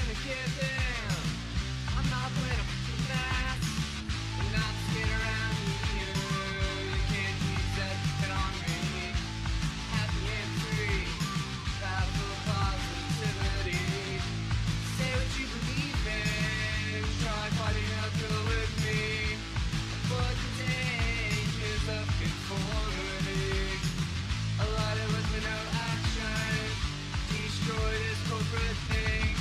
gonna give in. I'm not playing a mess. You're not scared around here. You can't keep stepping on me. Happy and free. Radical positivity. Say what you believe in. Try fighting uphill with me. Avoid the dangers of conformity. A lot of us with no action. Destroy this corporate thing.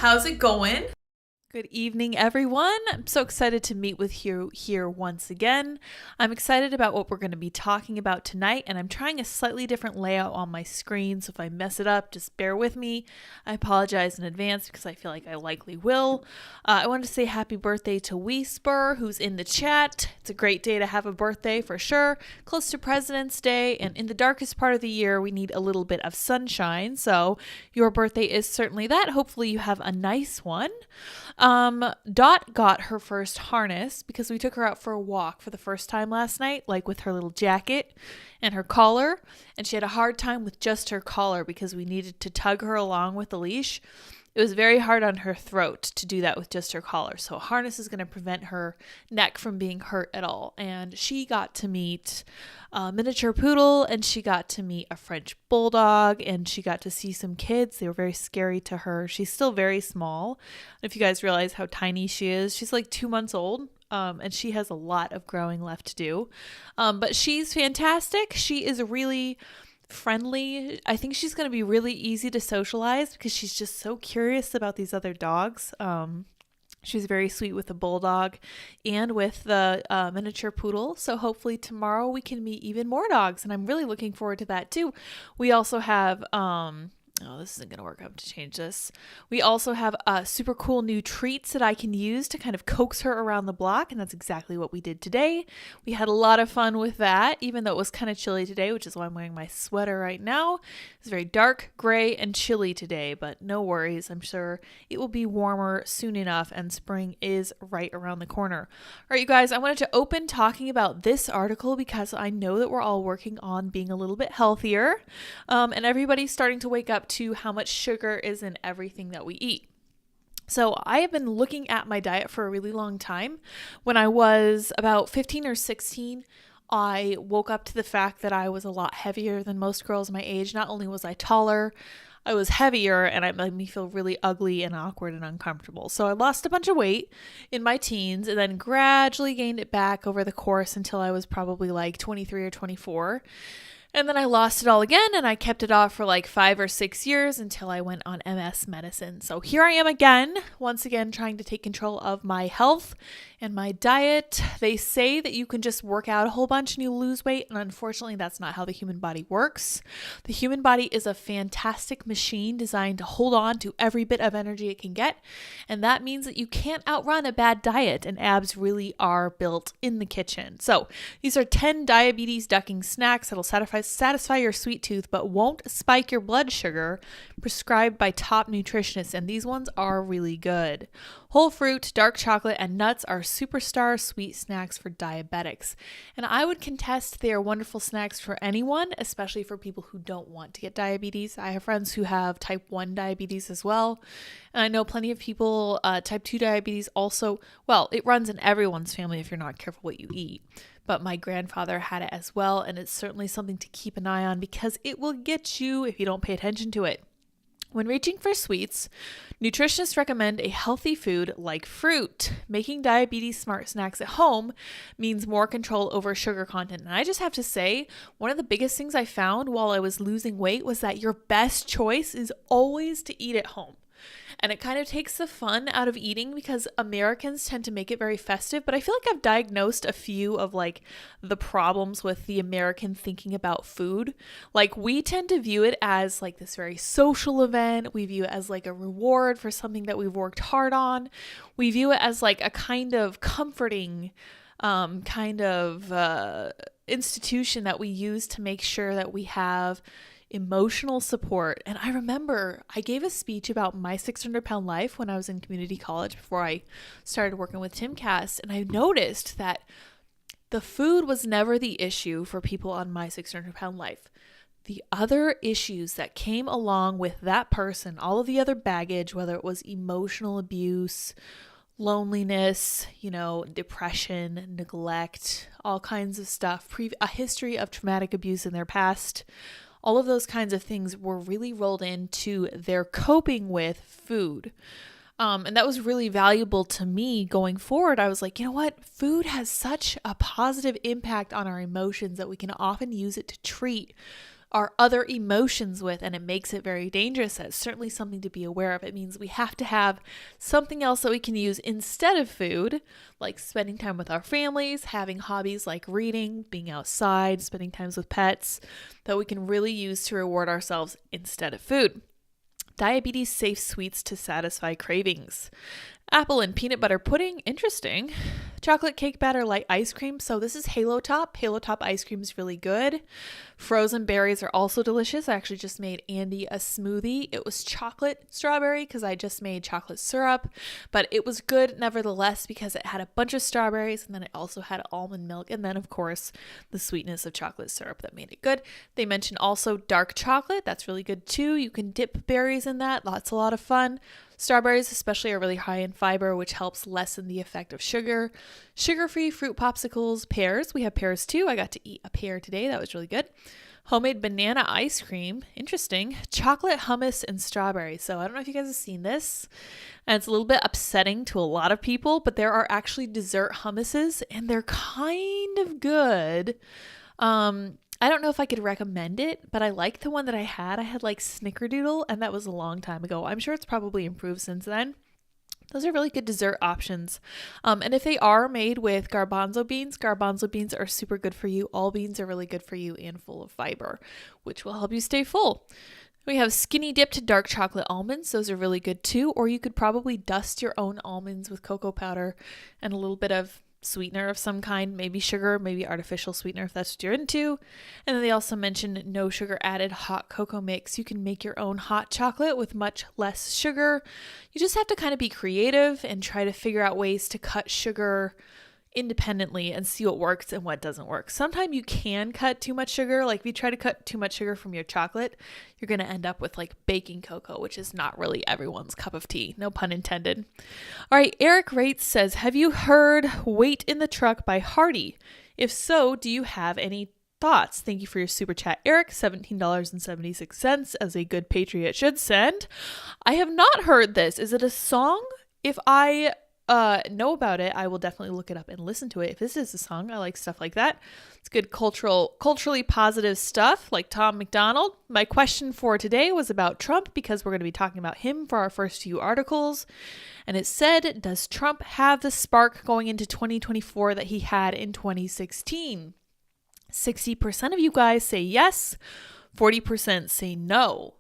How's it going? Good evening, everyone. I'm so excited to meet with you here once again. I'm excited about what we're going to be talking about tonight, and I'm trying a slightly different layout on my screen, so if I mess it up, just bear with me. I apologize in advance because I feel like I likely will. I wanted to say happy birthday to Whisper, who's in the chat. It's a great day to have a birthday for sure. Close to President's Day, and in the darkest part of the year, we need a little bit of sunshine, so your birthday is certainly that. Hopefully you have a nice one. Dot got her first harness because we took her out for a walk for the first time last night, like with her little jacket and her collar, and she had a hard time with just her collar because we needed to tug her along with the leash. It was very hard on her throat to do that with just her collar, so a harness is going to prevent her neck from being hurt at all. And she got to meet a miniature poodle, and she got to meet a French bulldog, and she got to see some kids. They were very scary to her. She's still very small. If you guys realize how tiny she is, she's like 2 months old. And she has a lot of growing left to do. But she's fantastic. She is really friendly. I think she's going to be really easy to socialize because she's just so curious about these other dogs. She's very sweet with the bulldog and with the miniature poodle. So hopefully tomorrow we can meet even more dogs, and I'm really looking forward to that too. We also have this isn't going to work. I have to change this. We also have super cool new treats that I can use to kind of coax her around the block, and that's exactly what we did today. We had a lot of fun with that, even though it was kind of chilly today, which is why I'm wearing my sweater right now. It's very dark, gray, and chilly today, but no worries. I'm sure it will be warmer soon enough, and spring is right around the corner. All right, you guys, I wanted to open talking about this article because I know that we're all working on being a little bit healthier, and everybody's starting to wake up to how much sugar is in everything that we eat. So I have been looking at my diet for a really long time. When I was about 15 or 16, I woke up to the fact that I was a lot heavier than most girls my age. Not only was I taller, I was heavier, and it made me feel really ugly and awkward and uncomfortable. So I lost a bunch of weight in my teens and then gradually gained it back over the course until I was probably like 23 or 24. And then I lost it all again, and I kept it off for like 5 or 6 years until I went on MS medicine. So here I am again, once again, trying to take control of my health and my diet. They say that you can just work out a whole bunch and you'll lose weight, and unfortunately that's not how the human body works. The human body is a fantastic machine designed to hold on to every bit of energy it can get, and that means that you can't outrun a bad diet, and abs really are built in the kitchen. So these are 10 diabetes ducking snacks that'll satisfy your sweet tooth but won't spike your blood sugar, prescribed by top nutritionists, and these ones are really good. Whole fruit, dark chocolate, and nuts are superstar sweet snacks for diabetics. And I would contest they are wonderful snacks for anyone, especially for people who don't want to get diabetes. I have friends who have type 1 diabetes as well. And I know plenty of people, type 2 diabetes also. Well, it runs in everyone's family if you're not careful what you eat. But my grandfather had it as well, and it's certainly something to keep an eye on because it will get you if you don't pay attention to it. When reaching for sweets, nutritionists recommend a healthy food like fruit. Making diabetes smart snacks at home means more control over sugar content. And I just have to say, one of the biggest things I found while I was losing weight was that your best choice is always to eat at home. And it kind of takes the fun out of eating because Americans tend to make it very festive. But I feel like I've diagnosed a few of like the problems with the American thinking about food. Like we tend to view it as like this very social event. We view it as like a reward for something that we've worked hard on. We view it as like a kind of comforting institution that we use to make sure that we have emotional support. And I remember I gave a speech about my 600-pound life when I was in community college before I started working with Timcast, and I noticed that the food was never the issue for people on my 600-pound life. The other issues that came along with that person, all of the other baggage, whether it was emotional abuse, loneliness, depression, neglect, all kinds of stuff, a history of traumatic abuse in their past, all of those kinds of things were really rolled into their coping with food. And that was really valuable to me going forward. I was like, you know what? Food has such a positive impact on our emotions that we can often use it to treat our other emotions with, and it makes it very dangerous. That's certainly something to be aware of. It means we have to have something else that we can use instead of food, like spending time with our families, having hobbies like reading, being outside, spending time with pets, that we can really use to reward ourselves instead of food. Diabetes safe sweets to satisfy cravings. Apple and peanut butter pudding, interesting. Chocolate cake batter light ice cream. So this is Halo Top. Halo Top ice cream is really good. Frozen berries are also delicious. I actually just made Andy a smoothie. It was chocolate strawberry because I just made chocolate syrup, but it was good nevertheless because it had a bunch of strawberries and then it also had almond milk and then of course the sweetness of chocolate syrup that made it good. They mentioned also dark chocolate. That's really good too. You can dip berries in that. That's a lot of fun. Strawberries especially are really high in fiber, which helps lessen the effect of sugar. Sugar-free fruit popsicles, pears. We have pears too. I got to eat a pear today. That was really good. Homemade banana ice cream. Interesting. Chocolate hummus and strawberry. So I don't know if you guys have seen this. And it's a little bit upsetting to a lot of people, but there are actually dessert hummuses and they're kind of good. I don't know if I could recommend it, but I like the one that I had. I had like Snickerdoodle, and that was a long time ago. I'm sure it's probably improved since then. Those are really good dessert options. And if they are made with garbanzo beans are super good for you. All beans are really good for you and full of fiber, which will help you stay full. We have skinny dipped dark chocolate almonds. Those are really good too. Or you could probably dust your own almonds with cocoa powder and a little bit of sweetener of some kind, maybe sugar, maybe artificial sweetener if that's what you're into. And then they also mentioned no sugar added hot cocoa mix. You can make your own hot chocolate with much less sugar. You just have to kind of be creative and try to figure out ways to cut sugar independently and see what works and what doesn't work. Sometimes you can cut too much sugar. Like if you try to cut too much sugar from your chocolate, you're going to end up with like baking cocoa, which is not really everyone's cup of tea. No pun intended. All right. Eric Rates says, have you heard Wait in the Truck by Hardy? If so, do you have any thoughts? Thank you for your super chat, Eric. $17.76 as a good patriot should send. I have not heard this. Is it a song? If I know about it, I will definitely look it up and listen to it. If this is a song, I like stuff like that. It's good culturally positive stuff like Tom McDonald. My question for today was about Trump because we're going to be talking about him for our first few articles. And it said, does Trump have the spark going into 2024 that he had in 2016? 60% of you guys say yes, 40% say no.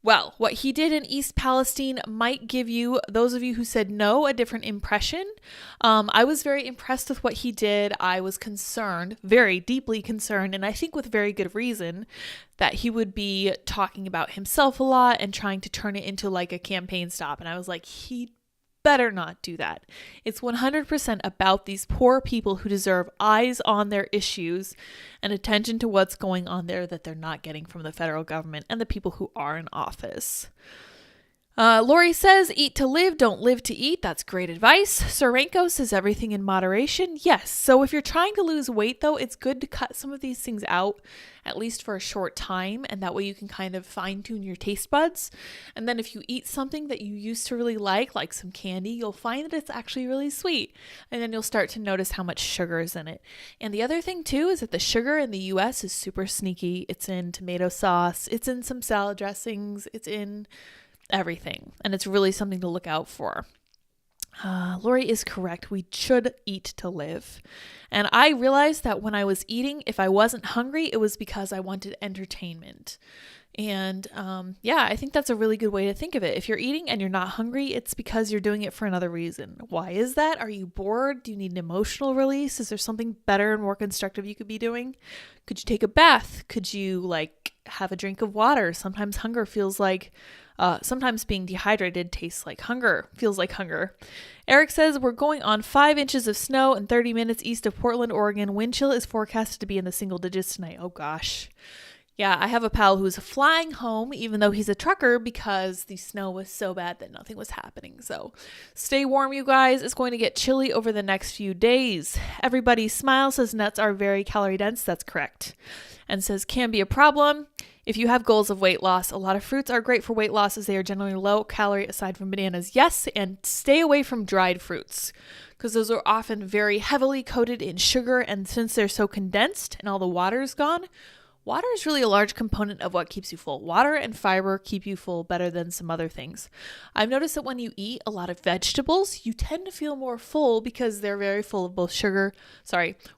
Well, what he did in East Palestine might give you, those of you who said no, a different impression. I was very impressed with what he did. I was concerned, very deeply concerned, and I think with very good reason, that he would be talking about himself a lot and trying to turn it into like a campaign stop. And I was like, he better not do that. It's 100% about these poor people who deserve eyes on their issues and attention to what's going on there that they're not getting from the federal government and the people who are in office. Lori says, eat to live, don't live to eat. That's great advice. Sorenko says everything in moderation. Yes. So if you're trying to lose weight, though, it's good to cut some of these things out, at least for a short time. And that way you can kind of fine tune your taste buds. And then if you eat something that you used to really like some candy, you'll find that it's actually really sweet. And then you'll start to notice how much sugar is in it. And the other thing, too, is that the sugar in the US is super sneaky. It's in tomato sauce. It's in some salad dressings. It's in everything. And it's really something to look out for. Lori is correct. We should eat to live. And I realized that when I was eating, if I wasn't hungry, it was because I wanted entertainment. And I think that's a really good way to think of it. If you're eating and you're not hungry, it's because you're doing it for another reason. Why is that? Are you bored? Do you need an emotional release? Is there something better and more constructive you could be doing? Could you take a bath? Could you have a drink of water? Sometimes hunger feels like sometimes being dehydrated tastes like hunger, feels like hunger. Eric says, we're going on 5 inches of snow in 30 minutes east of Portland, Oregon. Wind chill is forecasted to be in the single digits tonight. Oh gosh. Yeah, I have a pal who's flying home, even though he's a trucker, because the snow was so bad that nothing was happening. So stay warm, you guys. It's going to get chilly over the next few days. Everybody Smile says nuts are very calorie dense. That's correct. And says can be a problem. If you have goals of weight loss, a lot of fruits are great for weight loss as they are generally low calorie aside from bananas. Yes, and stay away from dried fruits because those are often very heavily coated in sugar. And since they're so condensed and all the water is gone, Water is really a large component of what keeps you full. Water and fiber keep you full better than some other things. I've noticed that when you eat a lot of vegetables, you tend to feel more full because they're very full of both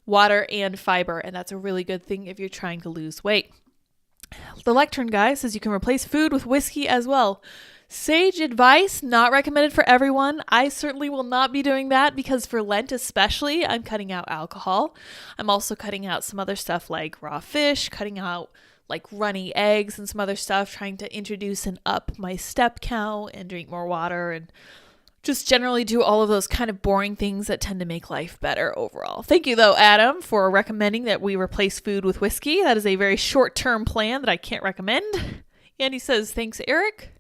water and fiber, and that's a really good thing if you're trying to lose weight. The lectern guy says you can replace food with whiskey as well. Sage advice, not recommended for everyone. I certainly will not be doing that because for Lent especially, I'm cutting out alcohol. I'm also cutting out some other stuff like raw fish, cutting out like runny eggs and some other stuff, trying to introduce and up my step count and drink more water and just generally do all of those kind of boring things that tend to make life better overall. Thank you though, Adam, for recommending that we replace food with whiskey. That is a very short-term plan that I can't recommend. And he says, thanks, Eric.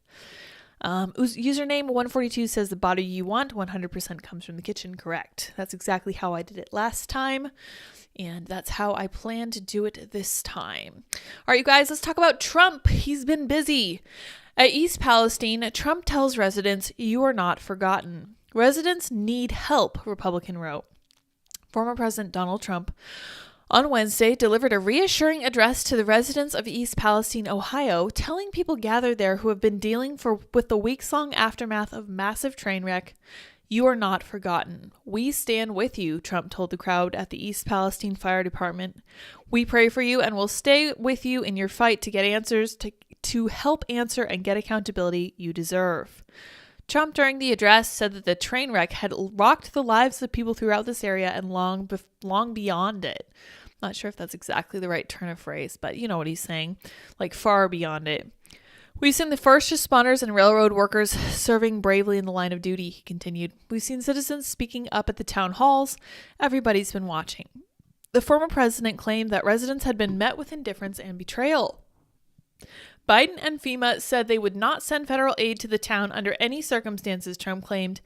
Username 142 says the body you want 100% comes from the kitchen. Correct. That's exactly how I did it last time. And that's how I plan to do it this time. All right, you guys, let's talk about Trump. He's been busy. At East Palestine, Trump tells residents, "You are not forgotten." Residents need help, Republican wrote. Former President Donald Trump on Wednesday delivered a reassuring address to the residents of East Palestine, Ohio, telling people gathered there who have been dealing with the weeks-long aftermath of massive train wreck, "You are not forgotten. We stand with you," Trump told the crowd at the East Palestine Fire Department. "We pray for you and will stay with you in your fight to get answers, to help answer and get accountability you deserve." Trump, during the address, said that the train wreck had rocked the lives of people throughout this area and long beyond it. Not sure if that's exactly the right turn of phrase, but you know what he's saying, like far beyond it. "We've seen the first responders and railroad workers serving bravely in the line of duty," he continued. "We've seen citizens speaking up at the town halls. Everybody's been watching." The former president claimed that residents had been met with indifference and betrayal. Biden and FEMA said they would not send federal aid to the town under any circumstances, Trump claimed,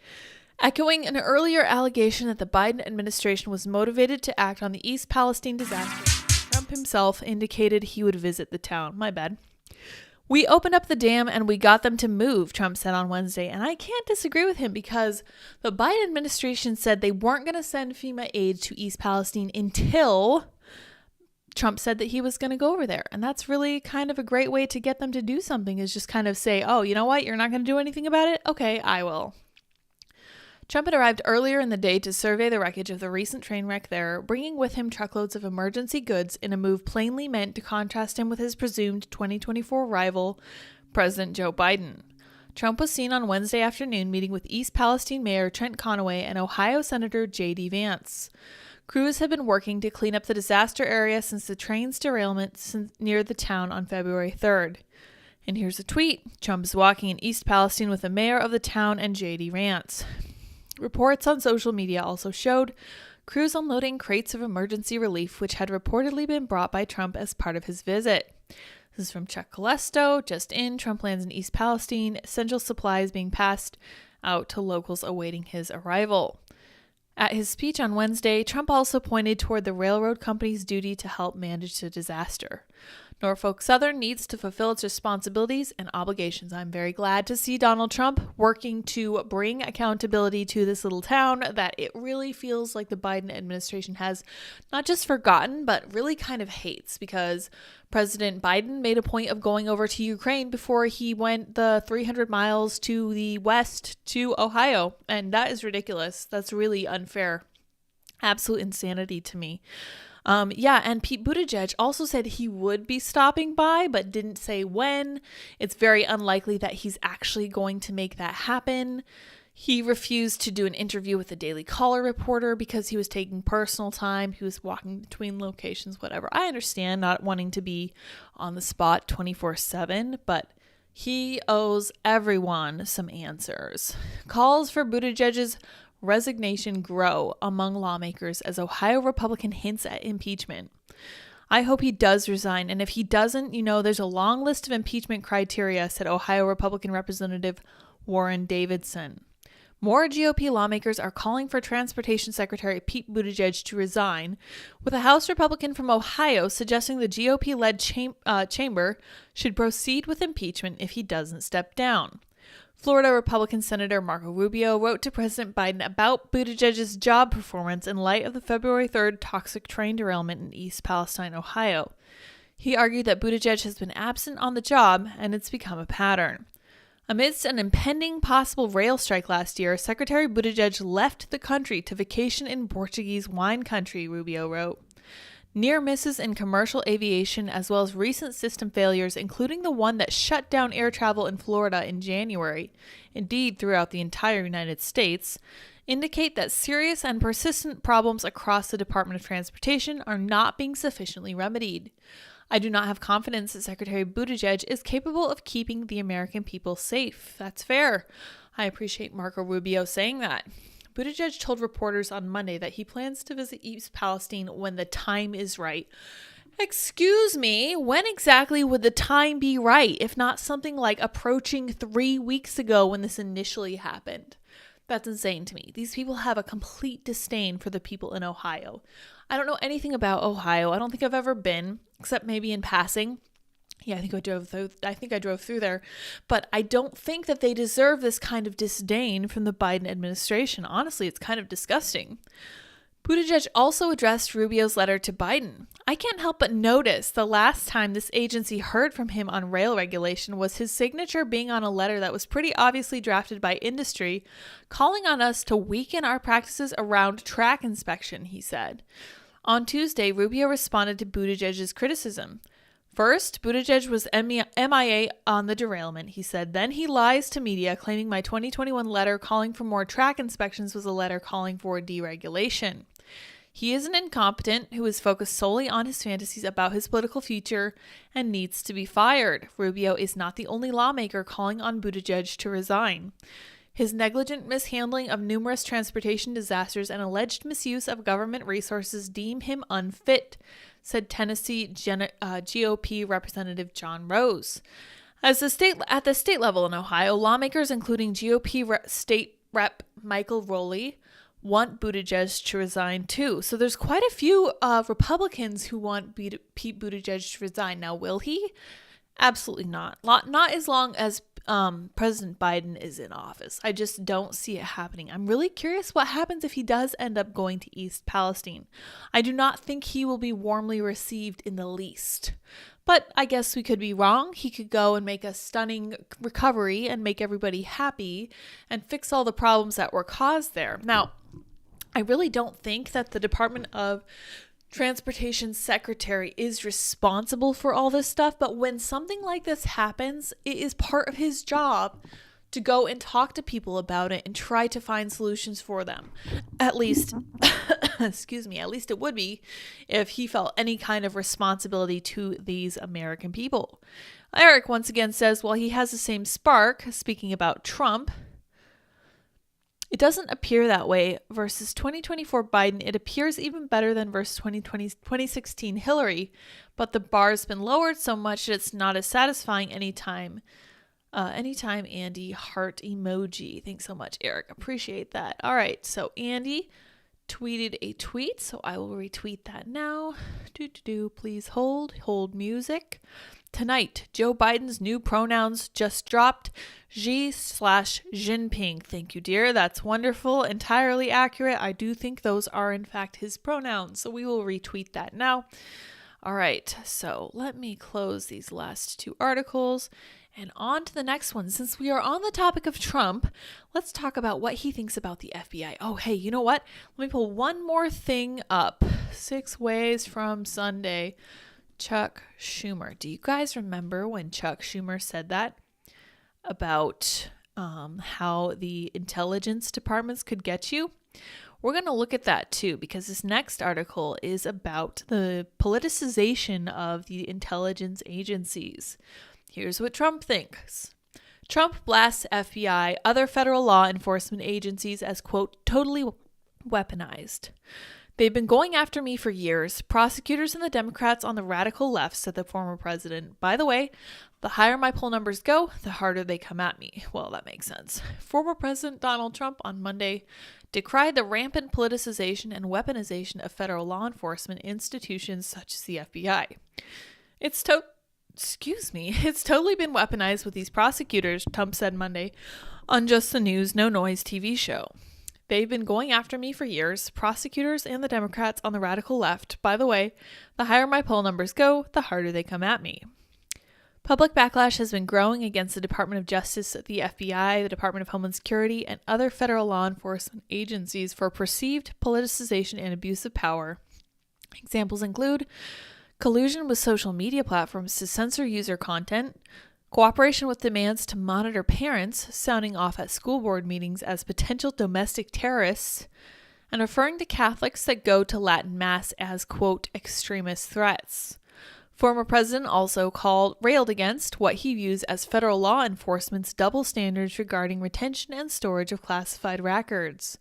echoing an earlier allegation that the Biden administration was motivated to act on the East Palestine disaster. Trump himself indicated he would visit the town. My bad. "We opened up the dam and we got them to move," Trump said on Wednesday, and I can't disagree with him because the Biden administration said they weren't going to send FEMA aid to East Palestine until Trump said that he was going to go over there. And that's really kind of a great way to get them to do something, is just kind of say, "Oh, you know what? You're not going to do anything about it? Okay, I will." Trump had arrived earlier in the day to survey the wreckage of the recent train wreck there, bringing with him truckloads of emergency goods in a move plainly meant to contrast him with his presumed 2024 rival, President Joe Biden. Trump was seen on Wednesday afternoon meeting with East Palestine Mayor Trent Conaway and Ohio Senator J.D. Vance. Crews have been working to clean up the disaster area since the train's derailment near the town on February 3rd. And here's a tweet. Trump is walking in East Palestine with the mayor of the town and J.D. Vance. Reports on social media also showed crews unloading crates of emergency relief, which had reportedly been brought by Trump as part of his visit. This is from Chuck Colesto. Just in, Trump lands in East Palestine, essential supplies being passed out to locals awaiting his arrival. At his speech on Wednesday, Trump also pointed toward the railroad company's duty to help manage the disaster. Norfolk Southern needs to fulfill its responsibilities and obligations. I'm very glad to see Donald Trump working to bring accountability to this little town that it really feels like the Biden administration has not just forgotten, but really kind of hates, because President Biden made a point of going over to Ukraine before he went the 300 miles to the west to Ohio. And that is ridiculous. That's really unfair. Absolute insanity to me. And Pete Buttigieg also said he would be stopping by, but didn't say when. It's very unlikely that he's actually going to make that happen. He refused to do an interview with the Daily Caller reporter because he was taking personal time. He was walking between locations, whatever. I understand not wanting to be on the spot 24/7, but he owes everyone some answers. Calls for Buttigieg's resignation grow among lawmakers as Ohio Republican hints at impeachment. "I hope he does resign, and if he doesn't, there's a long list of impeachment criteria," said Ohio Republican Representative Warren Davidson. More GOP lawmakers are calling for Transportation Secretary Pete Buttigieg to resign, with a House Republican from Ohio suggesting the GOP-led chamber should proceed with impeachment if he doesn't step down. Florida Republican Senator Marco Rubio wrote to President Biden about Buttigieg's job performance in light of the February 3rd toxic train derailment in East Palestine, Ohio. He argued that Buttigieg has been absent on the job and it's become a pattern. Amidst an impending possible rail strike last year, Secretary Buttigieg left the country to vacation in Portuguese wine country, Rubio wrote. Near misses in commercial aviation, as well as recent system failures, including the one that shut down air travel in Florida in January, indeed throughout the entire United States, indicate that serious and persistent problems across the Department of Transportation are not being sufficiently remedied. I do not have confidence that Secretary Buttigieg is capable of keeping the American people safe. That's fair. I appreciate Marco Rubio saying that. Buttigieg told reporters on Monday that he plans to visit East Palestine when the time is right. Excuse me, when exactly would the time be right, if not something like approaching 3 weeks ago when this initially happened? That's insane to me. These people have a complete disdain for the people in Ohio. I don't know anything about Ohio. I don't think I've ever been, except maybe in passing. Yeah, I think I drove through there, but I don't think that they deserve this kind of disdain from the Biden administration. Honestly, it's kind of disgusting. Buttigieg also addressed Rubio's letter to Biden. I can't help but notice the last time this agency heard from him on rail regulation was his signature being on a letter that was pretty obviously drafted by industry, calling on us to weaken our practices around track inspection, he said. On Tuesday, Rubio responded to Buttigieg's criticism. First, Buttigieg was MIA on the derailment, he said. Then he lies to media, claiming my 2021 letter calling for more track inspections was a letter calling for deregulation. He is an incompetent who is focused solely on his fantasies about his political future and needs to be fired. Rubio is not the only lawmaker calling on Buttigieg to resign. His negligent mishandling of numerous transportation disasters and alleged misuse of government resources deem him unfit, said Tennessee GOP Representative John Rose. At the state level in Ohio, lawmakers, including GOP State Rep Michael Rowley, want Buttigieg to resign too. So there's quite a few Republicans who want Pete Buttigieg to resign. Now, will he? Absolutely not. Not as long as President Biden is in office. I just don't see it happening. I'm really curious what happens if he does end up going to East Palestine. I do not think he will be warmly received in the least. But I guess we could be wrong. He could go and make a stunning recovery and make everybody happy and fix all the problems that were caused there. Now, I really don't think that the Department of Transportation Secretary is responsible for all this stuff, but when something like this happens, it is part of his job to go and talk to people about it and try to find solutions for them. At least, at least it would be if he felt any kind of responsibility to these American people. Eric once again says, while he has the same spark, speaking about Trump, it doesn't appear that way. Versus 2024 Biden, it appears even better than versus 2016 Hillary, but the bar's been lowered so much that it's not as satisfying anytime. Anytime, Andy, heart emoji. Thanks so much, Eric. Appreciate that. All right, so Andy tweeted a tweet, so I will retweet that now. Please hold music. Tonight, Joe Biden's new pronouns just dropped. Xi/Jinping. Thank you, dear. That's wonderful. Entirely accurate. I do think those are, in fact, his pronouns. So we will retweet that now. All right. So let me close these last two articles and on to the next one. Since we are on the topic of Trump, let's talk about what he thinks about the FBI. Oh, hey, you know what? Let me pull one more thing up. 6 ways from Sunday. Chuck Schumer. Do you guys remember when Chuck Schumer said that about how the intelligence departments could get you? We're going to look at that too, because this next article is about the politicization of the intelligence agencies. Here's what Trump thinks. Trump blasts FBI, other federal law enforcement agencies as, quote, totally weaponized. They've been going after me for years. Prosecutors and the Democrats on the radical left, said the former president. By the way, the higher my poll numbers go, the harder they come at me. Well, that makes sense. Former President Donald Trump on Monday decried the rampant politicization and weaponization of federal law enforcement institutions such as the FBI. It's totally been weaponized with these prosecutors, Trump said Monday on Just the News, No Noise TV show. They've been going after me for years, prosecutors and the Democrats on the radical left. By the way, the higher my poll numbers go, the harder they come at me. Public backlash has been growing against the Department of Justice, the FBI, the Department of Homeland Security, and other federal law enforcement agencies for perceived politicization and abuse of power. Examples include collusion with social media platforms to censor user content, cooperation with demands to monitor parents, sounding off at school board meetings as potential domestic terrorists, and referring to Catholics that go to Latin Mass as, quote, extremist threats. Former president also railed against what he views as federal law enforcement's double standards regarding retention and storage of classified records.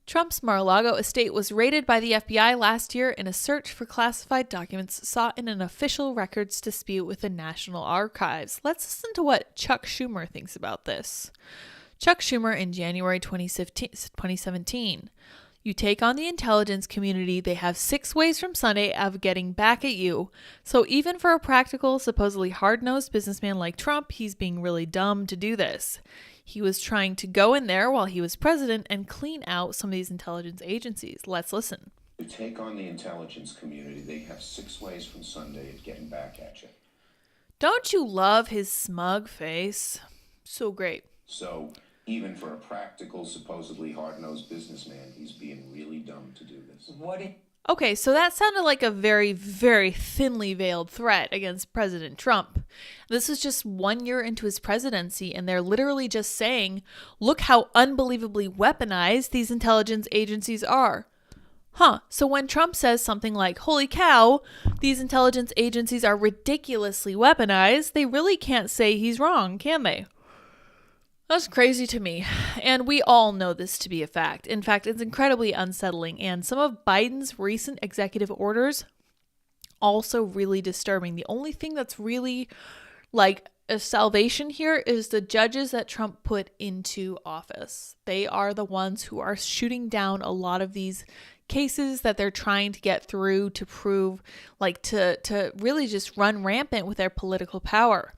Trump's Mar-a-Lago estate was raided by the FBI last year in a search for classified documents sought in an official records dispute with the National Archives. Let's listen to what Chuck Schumer thinks about this. Chuck Schumer in January 2017. You take on the intelligence community, they have 6 ways from Sunday of getting back at you. So even for a practical, supposedly hard-nosed businessman like Trump, he's being really dumb to do this. He was trying to go in there while he was president and clean out some of these intelligence agencies. Let's listen. You take on the intelligence community, they have 6 ways from Sunday of getting back at you. Don't you love his smug face? So great. So even for a practical, supposedly hard-nosed businessman, he's being really dumb to do this. Okay, so that sounded like a very, very thinly veiled threat against President Trump. This is just 1 year into his presidency, and they're literally just saying, look how unbelievably weaponized these intelligence agencies are. So when Trump says something like, holy cow, these intelligence agencies are ridiculously weaponized, they really can't say he's wrong, can they? That's crazy to me, and we all know this to be a fact. In fact, it's incredibly unsettling, and some of Biden's recent executive orders also really disturbing. The only thing that's really like a salvation here is the judges that Trump put into office. They are the ones who are shooting down a lot of these cases that they're trying to get through to prove, like to really just run rampant with their political power.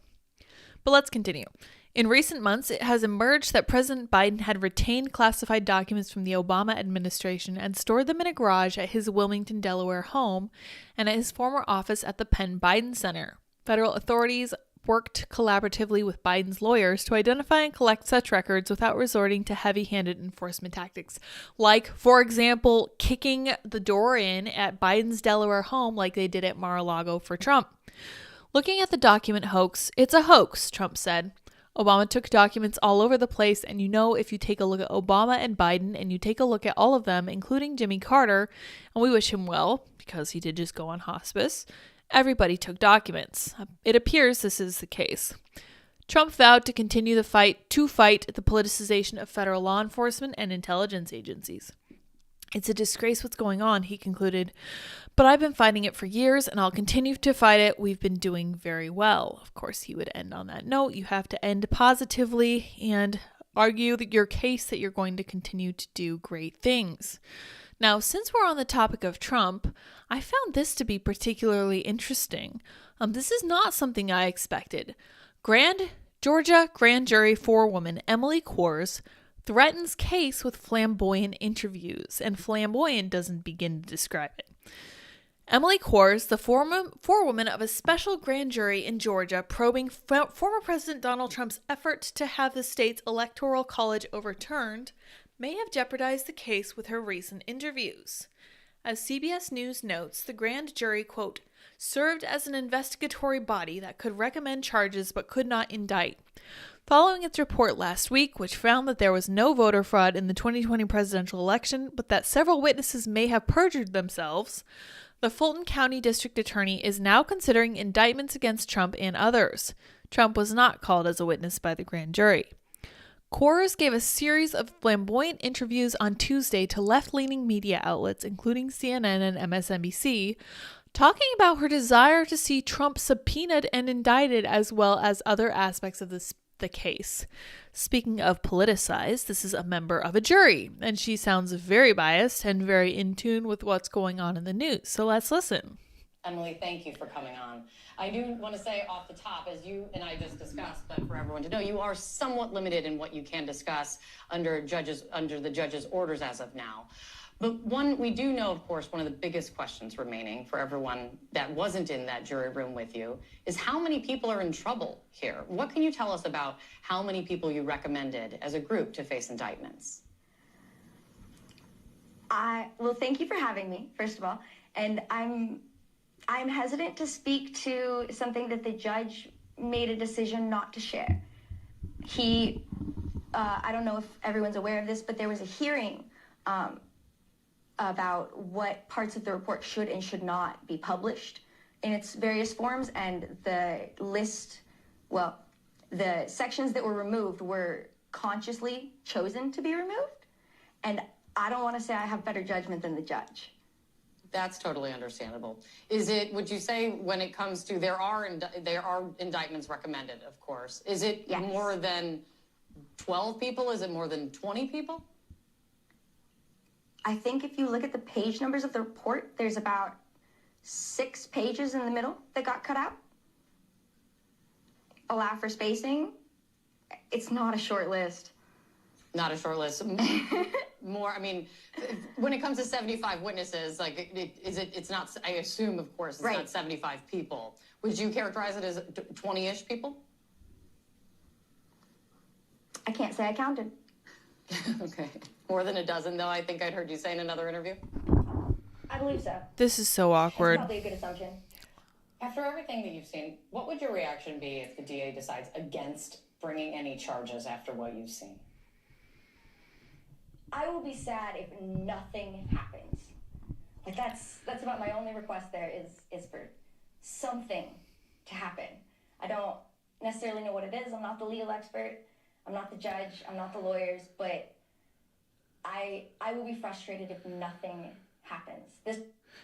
But let's continue. In recent months, it has emerged that President Biden had retained classified documents from the Obama administration and stored them in a garage at his Wilmington, Delaware home and at his former office at the Penn Biden Center. Federal authorities worked collaboratively with Biden's lawyers to identify and collect such records without resorting to heavy-handed enforcement tactics, like, for example, kicking the door in at Biden's Delaware home like they did at Mar-a-Lago for Trump. Looking at the document hoax, it's a hoax, Trump said. Obama took documents all over the place, and if you take a look at Obama and Biden, and you take a look at all of them, including Jimmy Carter, and we wish him well, because he did just go on hospice, everybody took documents. It appears this is the case. Trump vowed to continue the fight the politicization of federal law enforcement and intelligence agencies. It's a disgrace what's going on, he concluded, but I've been fighting it for years and I'll continue to fight it. We've been doing very well. Of course, he would end on that note. You have to end positively and argue that your case that you're going to continue to do great things. Now, since we're on the topic of Trump, I found this to be particularly interesting. This is not something I expected. Georgia grand jury forewoman Emily Kohrs threatens case with flamboyant interviews, and flamboyant doesn't begin to describe it. Emily Kohrs, the forewoman of a special grand jury in Georgia probing former President Donald Trump's effort to have the state's electoral college overturned, may have jeopardized the case with her recent interviews. As CBS News notes, the grand jury, quote, served as an investigatory body that could recommend charges but could not indict. Following its report last week, which found that there was no voter fraud in the 2020 presidential election, but that several witnesses may have perjured themselves, the Fulton County District Attorney is now considering indictments against Trump and others. Trump was not called as a witness by the grand jury. Kohrs gave a series of flamboyant interviews on Tuesday to left-leaning media outlets, including CNN and MSNBC, talking about her desire to see Trump subpoenaed and indicted as well as other aspects of the case. Speaking of politicized, this is a member of a jury, and she sounds very biased and very in tune with what's going on in the news. So let's listen. Emily, thank you for coming on. I do want to say off the top, as you and I just discussed, but for everyone to know, you are somewhat limited in what you can discuss under the judge's orders as of now. But we do know, of course, one of the biggest questions remaining for everyone that wasn't in that jury room with you is how many people are in trouble here? What can you tell us about how many people you recommended as a group to face indictments? Well, thank you for having me, first of all. And I'm hesitant to speak to something that the judge made a decision not to share. I don't know if everyone's aware of this, but there was a hearing about what parts of the report should and should not be published in its various forms, and the sections that were removed were consciously chosen to be removed, and I don't want to say I have better judgment than the judge. That's totally understandable. Would you say when it comes to, there are indictments recommended, of course. Is it Yes. more than 12 people? Is it more than 20 people? I think if you look at the page numbers of the report, there's about 6 pages in the middle that got cut out. Allow for spacing. It's not a short list. Not a short list. More, I mean, when it comes to 75 witnesses, like, it's not, I assume, of course, it's Right. not 75 people. Would you characterize it as 20-ish people? I can't say I counted. Okay. More than a dozen, though, I think I'd heard you say in another interview. I believe so. This is so awkward. That's probably a good assumption. After everything that you've seen, what would your reaction be if the DA decides against bringing any charges after what you've seen? I will be sad if nothing happens. Like that's about my only request there is for something to happen. I don't necessarily know what it is. I'm not the legal expert. I'm not the judge. I'm not the lawyers, but I will be frustrated if nothing happens.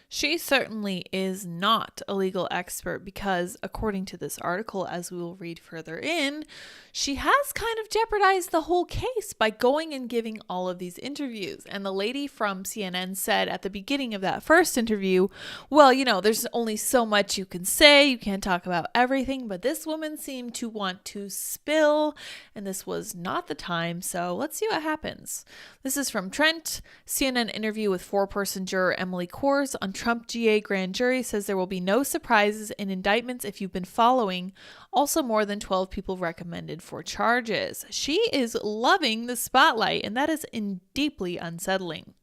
She certainly is not a legal expert because, according to this article, as we will read further in, she has kind of jeopardized the whole case by going and giving all of these interviews. And the lady from CNN said at the beginning of that first interview, well, there's only so much you can say. You can't talk about everything. But this woman seemed to want to spill, and this was not the time. So let's see what happens. This is from Trent. CNN interview with 4-person juror Emily Coors on Trump GA grand jury says there will be no surprises in indictments if you've been following. Also, more than 12 people recommended for charges. She is loving the spotlight, and that is deeply unsettling.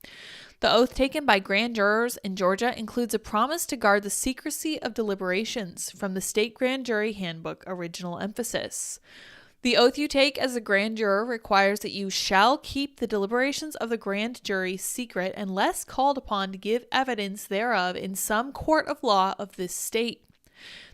The oath taken by grand jurors in Georgia includes a promise to guard the secrecy of deliberations from the state grand jury handbook original emphasis. The oath you take as a grand juror requires that you shall keep the deliberations of the grand jury secret unless called upon to give evidence thereof in some court of law of this state.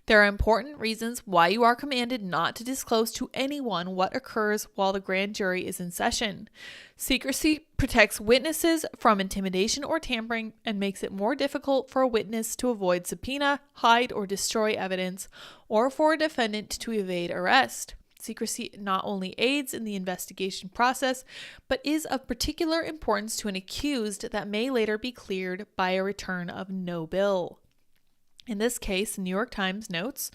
There are important reasons why you are commanded not to disclose to anyone what occurs while the grand jury is in session. Secrecy protects witnesses from intimidation or tampering and makes it more difficult for a witness to avoid subpoena, hide, or destroy evidence, or for a defendant to evade arrest. Secrecy not only aids in the investigation process, but is of particular importance to an accused that may later be cleared by a return of no bill. In this case, the New York Times notes,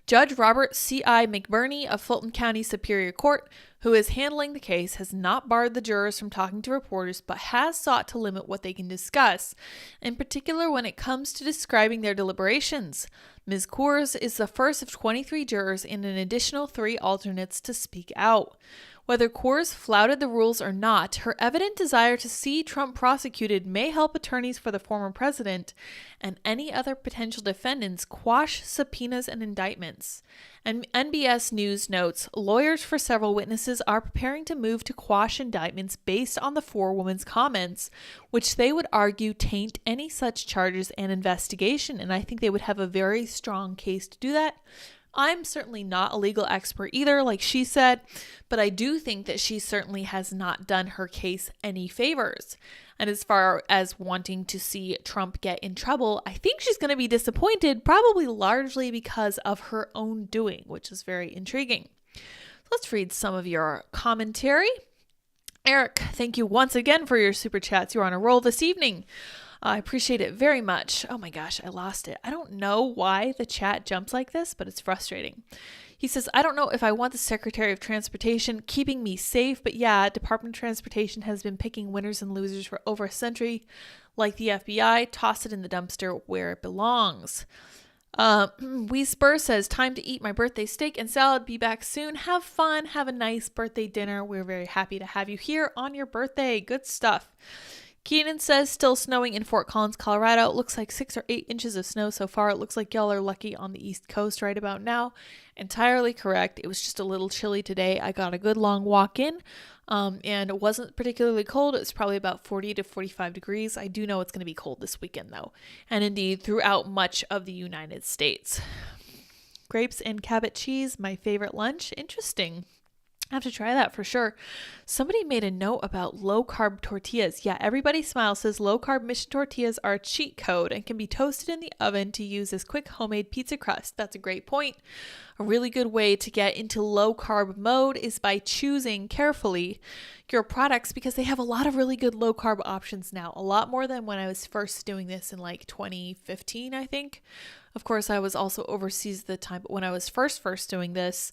Judge Robert C.I. McBurney of Fulton County Superior Court, who is handling the case, has not barred the jurors from talking to reporters, but has sought to limit what they can discuss, in particular when it comes to describing their deliberations. Ms. Coors is the first of 23 jurors and an additional 3 alternates to speak out. Whether Coors flouted the rules or not, her evident desire to see Trump prosecuted may help attorneys for the former president and any other potential defendants quash subpoenas and indictments. And NBS News notes, lawyers for several witnesses are preparing to move to quash indictments based on the forewoman's comments, which they would argue taint any such charges and investigation. And I think they would have a very strong case to do that. I'm certainly not a legal expert either, like she said, but I do think that she certainly has not done her case any favors. And as far as wanting to see Trump get in trouble, I think she's going to be disappointed, probably largely because of her own doing, which is very intriguing. Let's read some of your commentary. Eric, thank you once again for your super chats. You're on a roll this evening. I appreciate it very much. Oh my gosh, I lost it. I don't know why the chat jumps like this, but it's frustrating. He says, I don't know if I want the Secretary of Transportation keeping me safe, but yeah, Department of Transportation has been picking winners and losers for over a century. Like the FBI, toss it in the dumpster where it belongs. Wee Spur says, time to eat my birthday steak and salad. Be back soon. Have fun. Have a nice birthday dinner. We're very happy to have you here on your birthday. Good stuff. Keenan says, still snowing in Fort Collins, Colorado. It looks like 6 or 8 inches of snow so far. It looks like y'all are lucky on the East Coast right about now. Entirely correct. It was just a little chilly today. I got a good long walk in, and it wasn't particularly cold. It was probably about 40 to 45 degrees. I do know it's going to be cold this weekend, though, and indeed throughout much of the United States. Grapes and Cabot cheese, my favorite lunch. Interesting. I have to try that for sure. Somebody made a note about low-carb tortillas. Yeah, Everybody Smile says low-carb mission tortillas are a cheat code and can be toasted in the oven to use as quick homemade pizza crust. That's a great point. A really good way to get into low-carb mode is by choosing carefully your products, because they have a lot of really good low-carb options now. A lot more than when I was first doing this in like 2015, I think. Of course, I was also overseas at the time, but when I was first doing this,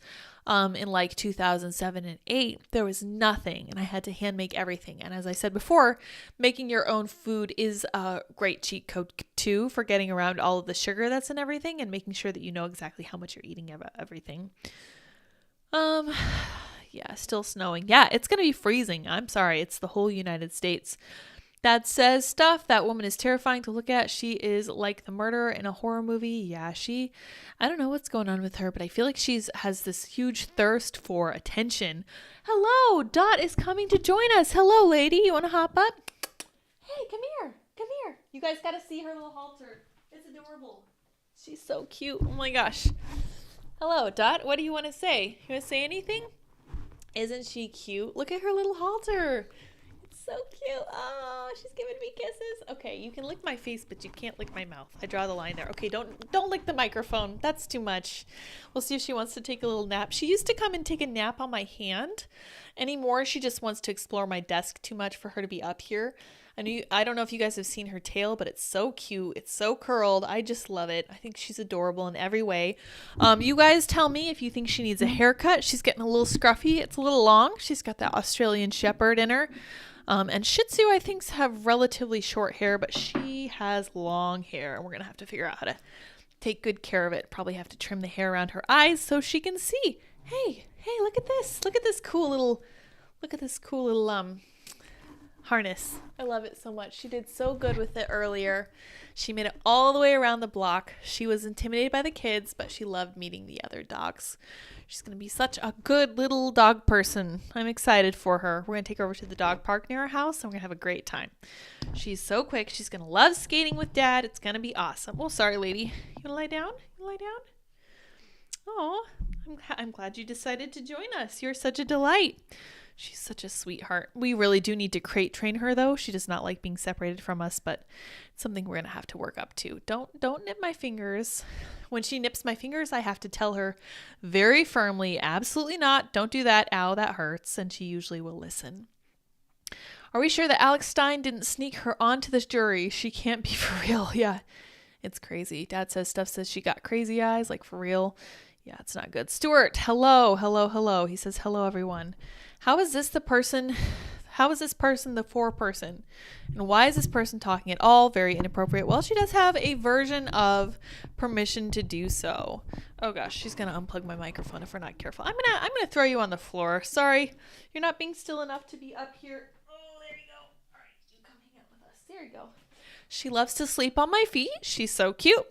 in like 2007 and 8, there was nothing, and I had to hand make everything. And as I said before, making your own food is a great cheat code too for getting around all of the sugar that's in everything and making sure that you know exactly how much you're eating of everything. Yeah, still snowing. Yeah, it's gonna be freezing. I'm sorry, it's the whole United States. That says stuff. That woman is terrifying to look at. She is like the murderer in a horror movie. Yeah, I don't know what's going on with her, but I feel like has this huge thirst for attention. Hello, Dot is coming to join us. Hello, lady. You want to hop up? Hey, come here. Come here. You guys got to see her little halter. It's adorable. She's so cute. Oh my gosh. Hello, Dot. What do you want to say? You want to say anything? Isn't she cute? Look at her little halter. So cute. Oh, she's giving me kisses. Okay, you can lick my face, but you can't lick my mouth. I draw the line there. Okay, don't lick the microphone. That's too much. We'll see if she wants to take a little nap. She used to come and take a nap on my hand. Anymore, she just wants to explore my desk too much for her to be up here. I don't know if you guys have seen her tail, but it's so cute. It's so curled. I just love it. I think she's adorable in every way. You guys tell me if you think she needs a haircut. She's getting a little scruffy. It's a little long. She's got that Australian Shepherd in her. And Shih Tzu, I think, have relatively short hair, but she has long hair. And we're going to have to figure out how to take good care of it. Probably have to trim the hair around her eyes so she can see. Hey, look at this. Look at this cool little harness. I love it so much. She did so good with it earlier. She made it all the way around the block. She was intimidated by the kids, but she loved meeting the other dogs. She's going to be such a good little dog person. I'm excited for her. We're going to take her over to the dog park near our house, and we're going to have a great time. She's so quick. She's going to love skating with Dad. It's going to be awesome. Oh, sorry, lady. You want to lie down? Oh, I'm glad you decided to join us. You're such a delight. She's such a sweetheart. We really do need to crate train her, though. She does not like being separated from us, but it's something we're going to have to work up to. Don't nip my fingers. When she nips my fingers, I have to tell her very firmly, absolutely not. Don't do that. Ow, that hurts. And she usually will listen. Are we sure that Alex Stein didn't sneak her onto this jury? She can't be for real. Yeah, it's crazy. Dad says she got crazy eyes, like for real. Yeah, it's not good. Stuart, hello. He says, hello, everyone. How is this person the foreperson? And why is this person talking at all? Very inappropriate. Well, she does have a version of permission to do so. Oh gosh, she's going to unplug my microphone if we're not careful. I'm going to throw you on the floor. Sorry. You're not being still enough to be up here. Oh, there you go. All right, you come hang out with us. There you go. She loves to sleep on my feet. She's so cute.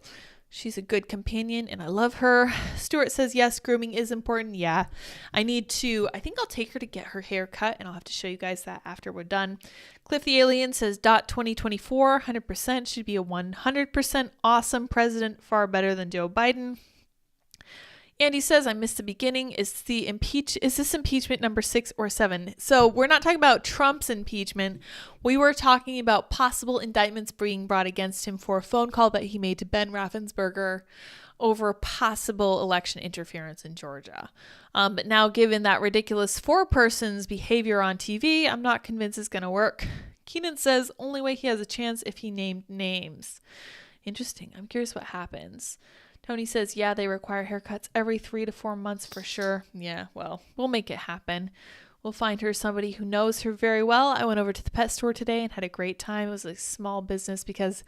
She's a good companion, and I love her. Stuart says, yes, grooming is important. Yeah, I think I'll take her to get her hair cut, and I'll have to show you guys that after we're done. Cliff the Alien says, 2024, 100% should be a 100% awesome president, far better than Joe Biden. Andy says, I missed the beginning. Is this impeachment number 6 or 7? So we're not talking about Trump's impeachment. We were talking about possible indictments being brought against him for a phone call that he made to Ben Raffensperger over possible election interference in Georgia. But now, given that ridiculous four-person's behavior on TV, I'm not convinced it's going to work. Keenan says only way he has a chance if he named names. Interesting. I'm curious what happens. Tony says, yeah, they require haircuts every 3 to 4 months for sure. Yeah, well, we'll make it happen. We'll find her somebody who knows her very well. I went over to the pet store today and had a great time. It was a small business because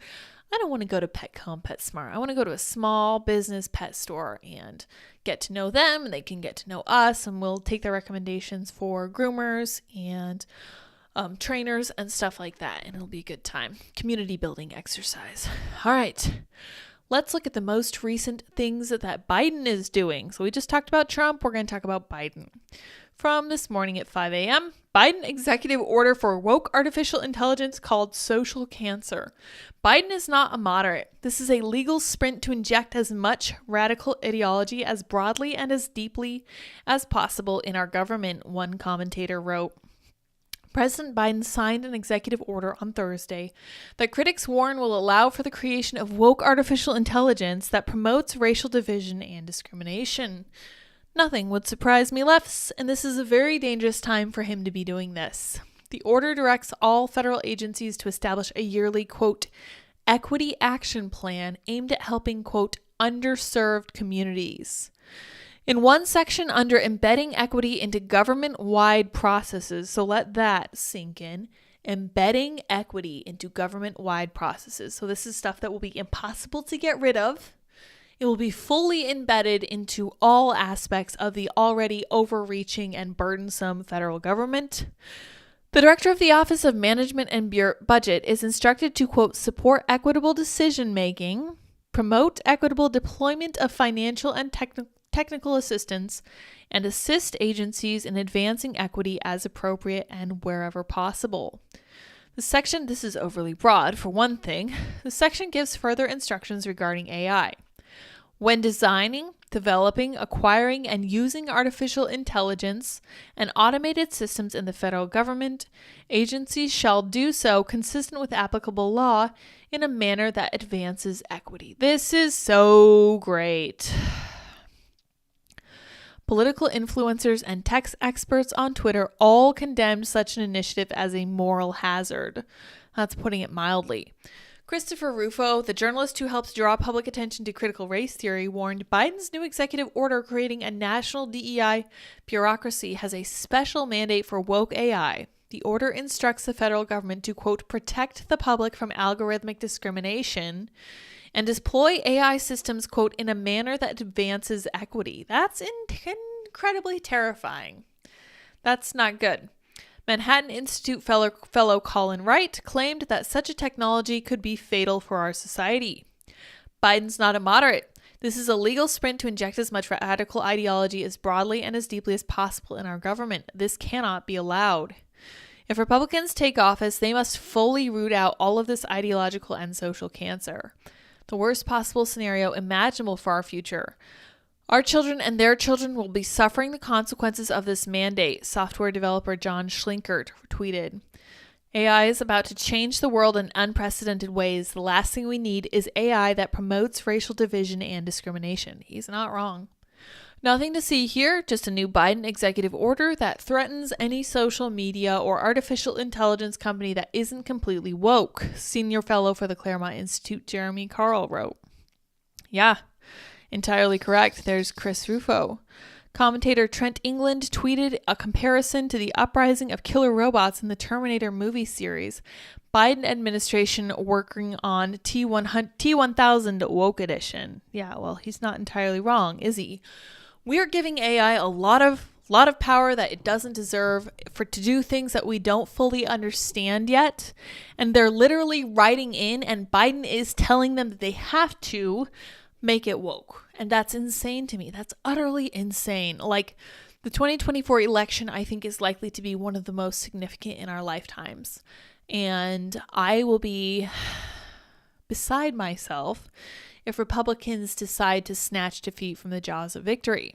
I don't want to go to Petco and PetSmart. I want to go to a small business pet store and get to know them, and they can get to know us, and we'll take their recommendations for groomers and trainers and stuff like that, and it'll be a good time. Community building exercise. All right. Let's look at the most recent things that Biden is doing. So we just talked about Trump. We're going to talk about Biden. From this morning at 5 a.m., Biden executive order for woke artificial intelligence called social cancer. Biden is not a moderate. This is a legal sprint to inject as much radical ideology as broadly and as deeply as possible in our government, one commentator wrote. President Biden signed an executive order on Thursday that critics warn will allow for the creation of woke artificial intelligence that promotes racial division and discrimination. Nothing would surprise me less, and this is a very dangerous time for him to be doing this. The order directs all federal agencies to establish a yearly, quote, equity action plan aimed at helping, quote, underserved communities. In one section under embedding equity into government-wide processes, so let that sink in, embedding equity into government-wide processes. So this is stuff that will be impossible to get rid of. It will be fully embedded into all aspects of the already overreaching and burdensome federal government. The director of the Office of Management and Budget is instructed to, quote, support equitable decision-making, promote equitable deployment of financial and technical assistance, and assist agencies in advancing equity as appropriate and wherever possible. This is overly broad for one thing. The section gives further instructions regarding AI. When designing, developing, acquiring, and using artificial intelligence and automated systems in the federal government, agencies shall do so consistent with applicable law in a manner that advances equity. This is so great. Political influencers and tech experts on Twitter all condemned such an initiative as a moral hazard. That's putting it mildly. Christopher Rufo, the journalist who helps draw public attention to critical race theory, warned Biden's new executive order creating a national DEI bureaucracy has a special mandate for woke AI. The order instructs the federal government to, quote, protect the public from algorithmic discrimination and deploy AI systems, quote, in a manner that advances equity. That's incredibly terrifying. That's not good. Manhattan Institute fellow Colin Wright claimed that such a technology could be fatal for our society. Biden's not a moderate. This is a legal sprint to inject as much radical ideology as broadly and as deeply as possible in our government. This cannot be allowed. If Republicans take office, they must fully root out all of this ideological and social cancer. The worst possible scenario imaginable for our future. Our children and their children will be suffering the consequences of this mandate, software developer John Schlinkert tweeted. AI is about to change the world in unprecedented ways. The last thing we need is AI that promotes racial division and discrimination. He's not wrong. Nothing to see here, just a new Biden executive order that threatens any social media or artificial intelligence company that isn't completely woke, senior fellow for the Claremont Institute Jeremy Carl wrote. Yeah. Entirely correct. There's Chris Rufo. Commentator Trent England tweeted a comparison to the uprising of killer robots in the Terminator movie series. Biden administration working on T1000 woke edition. Yeah, well, he's not entirely wrong, is he? We are giving AI a lot of power that it doesn't deserve to do things that we don't fully understand yet. And they're literally writing in, and Biden is telling them that they have to make it woke. And that's insane to me. That's utterly insane. Like, the 2024 election, I think, is likely to be one of the most significant in our lifetimes. And I will be beside myself if Republicans decide to snatch defeat from the jaws of victory.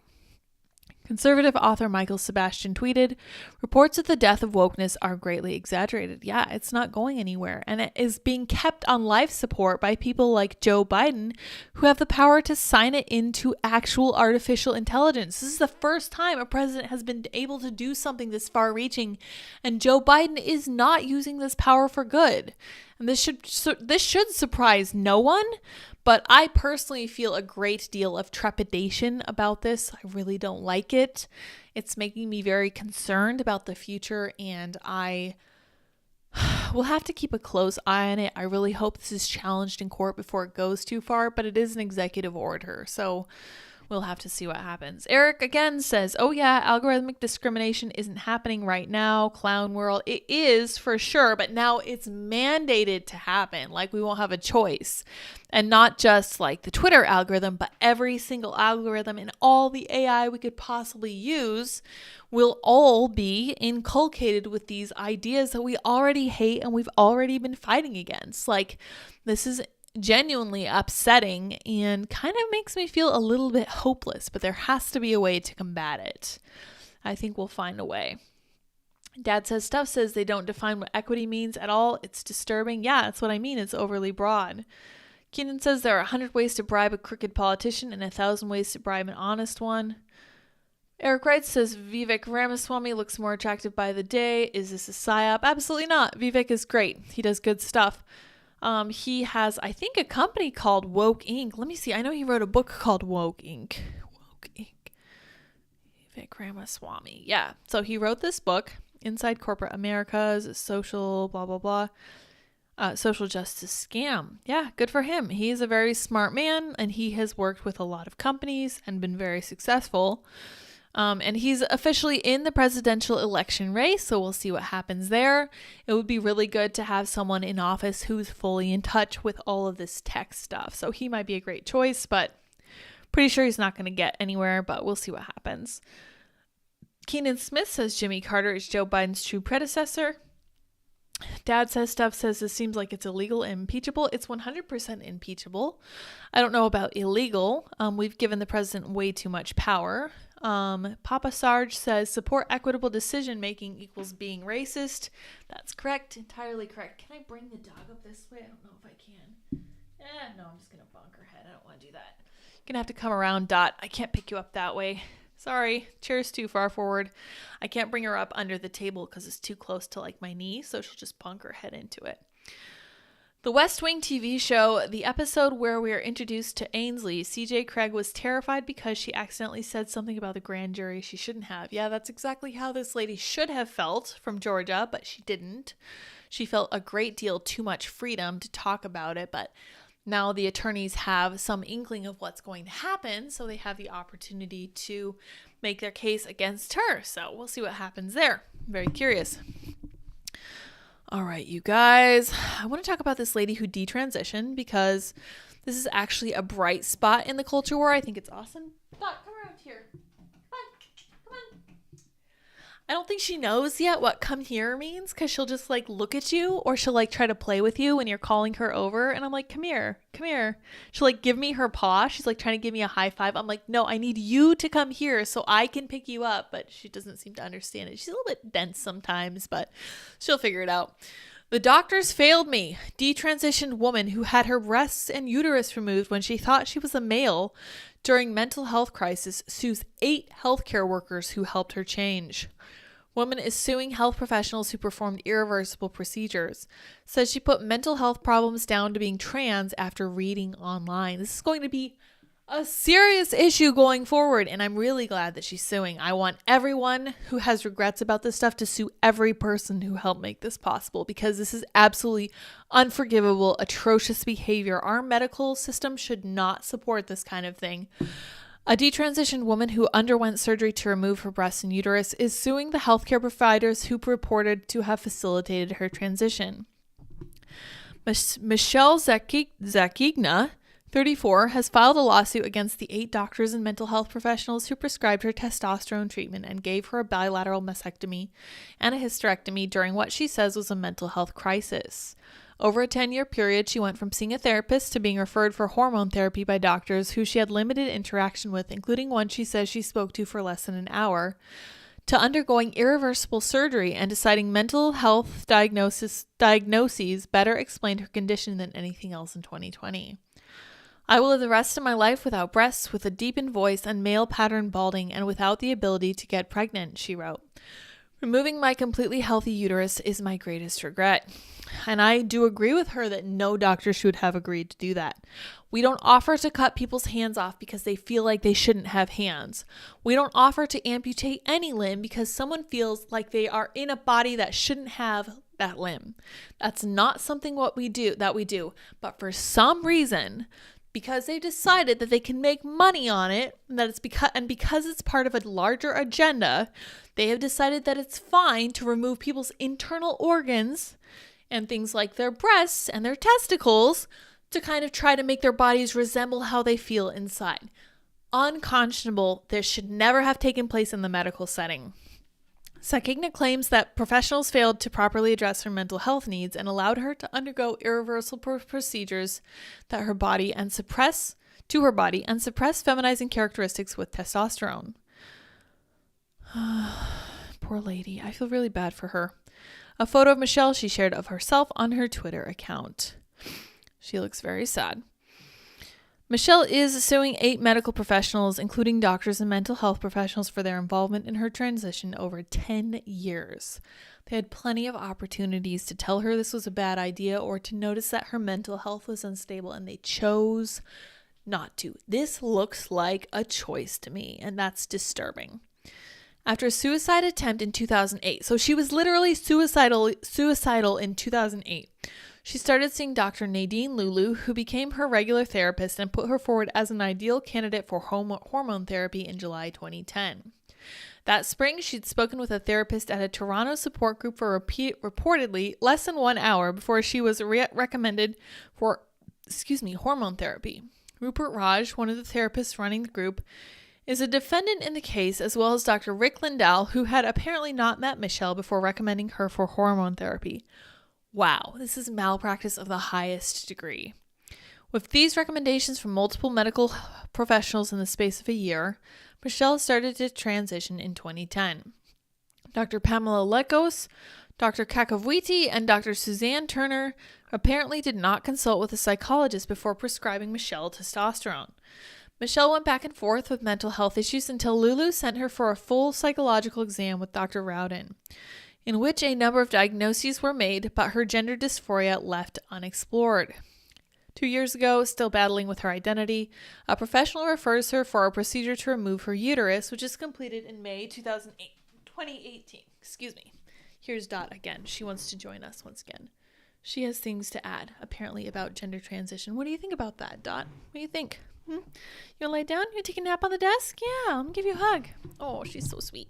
Conservative author Michael Sebastian tweeted, reports of the death of wokeness are greatly exaggerated. Yeah, it's not going anywhere. And it is being kept on life support by people like Joe Biden, who have the power to sign it into actual artificial intelligence. This is the first time a president has been able to do something this far reaching. And Joe Biden is not using this power for good. And this should surprise no one. But I personally feel a great deal of trepidation about this. I really don't like it. It's making me very concerned about the future, and I will have to keep a close eye on it. I really hope this is challenged in court before it goes too far, but it is an executive order, so we'll have to see what happens. Eric again says, oh yeah, algorithmic discrimination isn't happening right now. Clown world. It is for sure, but now it's mandated to happen. Like we won't have a choice. And not just like the Twitter algorithm, but every single algorithm and all the AI we could possibly use will all be inculcated with these ideas that we already hate and we've already been fighting against. Like this is genuinely upsetting and kind of makes me feel a little bit hopeless, but there has to be a way to combat it. I think we'll find a way. Dad Says Stuff says they don't define what equity means at all. It's disturbing. Yeah, that's what I mean. It's overly broad. Keenan says there are 100 ways to bribe a crooked politician and 1,000 ways to bribe an honest one. Eric Wright says Vivek Ramaswamy looks more attractive by the day. Is this a psyop? Absolutely not. Vivek is great. He does good stuff. He has, I think, a company called Woke Inc. Let me see. I know he wrote a book called Woke Inc. Woke Inc. Vivek Ramaswamy. Yeah. So he wrote this book, Inside Corporate America's Social blah, blah, blah. Social justice scam. Yeah, good for him. He's a very smart man and he has worked with a lot of companies and been very successful. And he's officially in the presidential election race, so we'll see what happens there. It would be really good to have someone in office who's fully in touch with all of this tech stuff. So he might be a great choice, but pretty sure he's not going to get anywhere, but we'll see what happens. Keenan Smith says Jimmy Carter is Joe Biden's true predecessor. Dad Says Stuff says this seems like it's illegal and impeachable. It's 100% impeachable. I don't know about illegal. We've given the president way too much power. Papa Sarge says support equitable decision making equals being racist. That's correct. Entirely correct. Can I bring the dog up this way? I don't know if I can. No, I'm just going to bonk her head. I don't want to do that. You're going to have to come around, Dot. I can't pick you up that way. Sorry, chair's too far forward. I can't bring her up under the table because it's too close to like my knee, so she'll just bonk her head into it. The West Wing TV show, the episode where we are introduced to Ainsley, CJ Craig was terrified because she accidentally said something about the grand jury she shouldn't have. Yeah, that's exactly how this lady should have felt from Georgia, but she didn't. She felt a great deal too much freedom to talk about it, but now the attorneys have some inkling of what's going to happen, so they have the opportunity to make their case against her. So we'll see what happens there. I'm very curious. All right, you guys, I want to talk about this lady who detransitioned because this is actually a bright spot in the culture war. I think it's awesome. Dot, come around here. Come on. I don't think she knows yet what come here means because she'll just like look at you or she'll like try to play with you when you're calling her over. And I'm like, come here. She'll like give me her paw. She's like trying to give me a high five. I'm like, no, I need you to come here so I can pick you up. But she doesn't seem to understand it. She's a little bit dense sometimes, but she'll figure it out. The doctors failed me. Detransitioned woman who had her breasts and uterus removed when she thought she was a male during mental health crisis sues 8 healthcare workers who helped her change. Woman is suing health professionals who performed irreversible procedures. Says she put mental health problems down to being trans after reading online. This is going to be a serious issue going forward, and I'm really glad that she's suing. I want everyone who has regrets about this stuff to sue every person who helped make this possible because this is absolutely unforgivable, atrocious behavior. Our medical system should not support this kind of thing. A detransitioned woman who underwent surgery to remove her breasts and uterus is suing the healthcare providers who purported to have facilitated her transition. Michelle Zakigna, 34, has filed a lawsuit against the 8 doctors and mental health professionals who prescribed her testosterone treatment and gave her a bilateral mastectomy and a hysterectomy during what she says was a mental health crisis. Over a 10-year period, she went from seeing a therapist to being referred for hormone therapy by doctors who she had limited interaction with, including one she says she spoke to for less than an hour, to undergoing irreversible surgery and deciding mental health diagnoses better explained her condition than anything else in 2020. I will live the rest of my life without breasts, with a deepened voice and male pattern balding, and without the ability to get pregnant, she wrote. Removing my completely healthy uterus is my greatest regret. And I do agree with her that no doctor should have agreed to do that. We don't offer to cut people's hands off because they feel like they shouldn't have hands. We don't offer to amputate any limb because someone feels like they are in a body that shouldn't have that limb. That's not something we do. But for some reason, because they decided that they can make money on it, because it's part of a larger agenda, they have decided that it's fine to remove people's internal organs and things like their breasts and their testicles to kind of try to make their bodies resemble how they feel inside. Unconscionable. This should never have taken place in the medical setting. Sakigna claims that professionals failed to properly address her mental health needs and allowed her to undergo irreversible procedures that her body and suppress feminizing characteristics with testosterone. Poor lady. I feel really bad for her. A photo of Michelle she shared of herself on her Twitter account. She looks very sad. Michelle is suing 8 medical professionals, including doctors and mental health professionals, for their involvement in her transition over 10 years. They had plenty of opportunities to tell her this was a bad idea or to notice that her mental health was unstable, and they chose not to. This looks like a choice to me, and that's disturbing. After a suicide attempt in 2008, so she was literally suicidal in 2008, she started seeing Dr. Nadine Lulu, who became her regular therapist and put her forward as an ideal candidate for hormone therapy in July 2010. That spring, she'd spoken with a therapist at a Toronto support group for reportedly less than 1 hour before she was recommended for hormone therapy. Rupert Raj, one of the therapists running the group, is a defendant in the case, as well as Dr. Rick Lindell, who had apparently not met Michelle before recommending her for hormone therapy. Wow, this is malpractice of the highest degree. With these recommendations from multiple medical professionals in the space of a year, Michelle started to transition in 2010. Dr. Pamela Lekos, Dr. Kakavwiti, and Dr. Suzanne Turner apparently did not consult with a psychologist before prescribing Michelle testosterone. Michelle went back and forth with mental health issues until Lulu sent her for a full psychological exam with Dr. Rowden, in which a number of diagnoses were made, but her gender dysphoria left unexplored. 2 years ago, still battling with her identity, a professional refers her for a procedure to remove her uterus, which is completed in May 2018. Excuse me. Here's Dot again. She wants to join us once again. She has things to add, apparently, about gender transition. What do you think about that, Dot? What do you think? You lay down? You take a nap on the desk? Yeah, I'm gonna give you a hug. Oh, she's so sweet.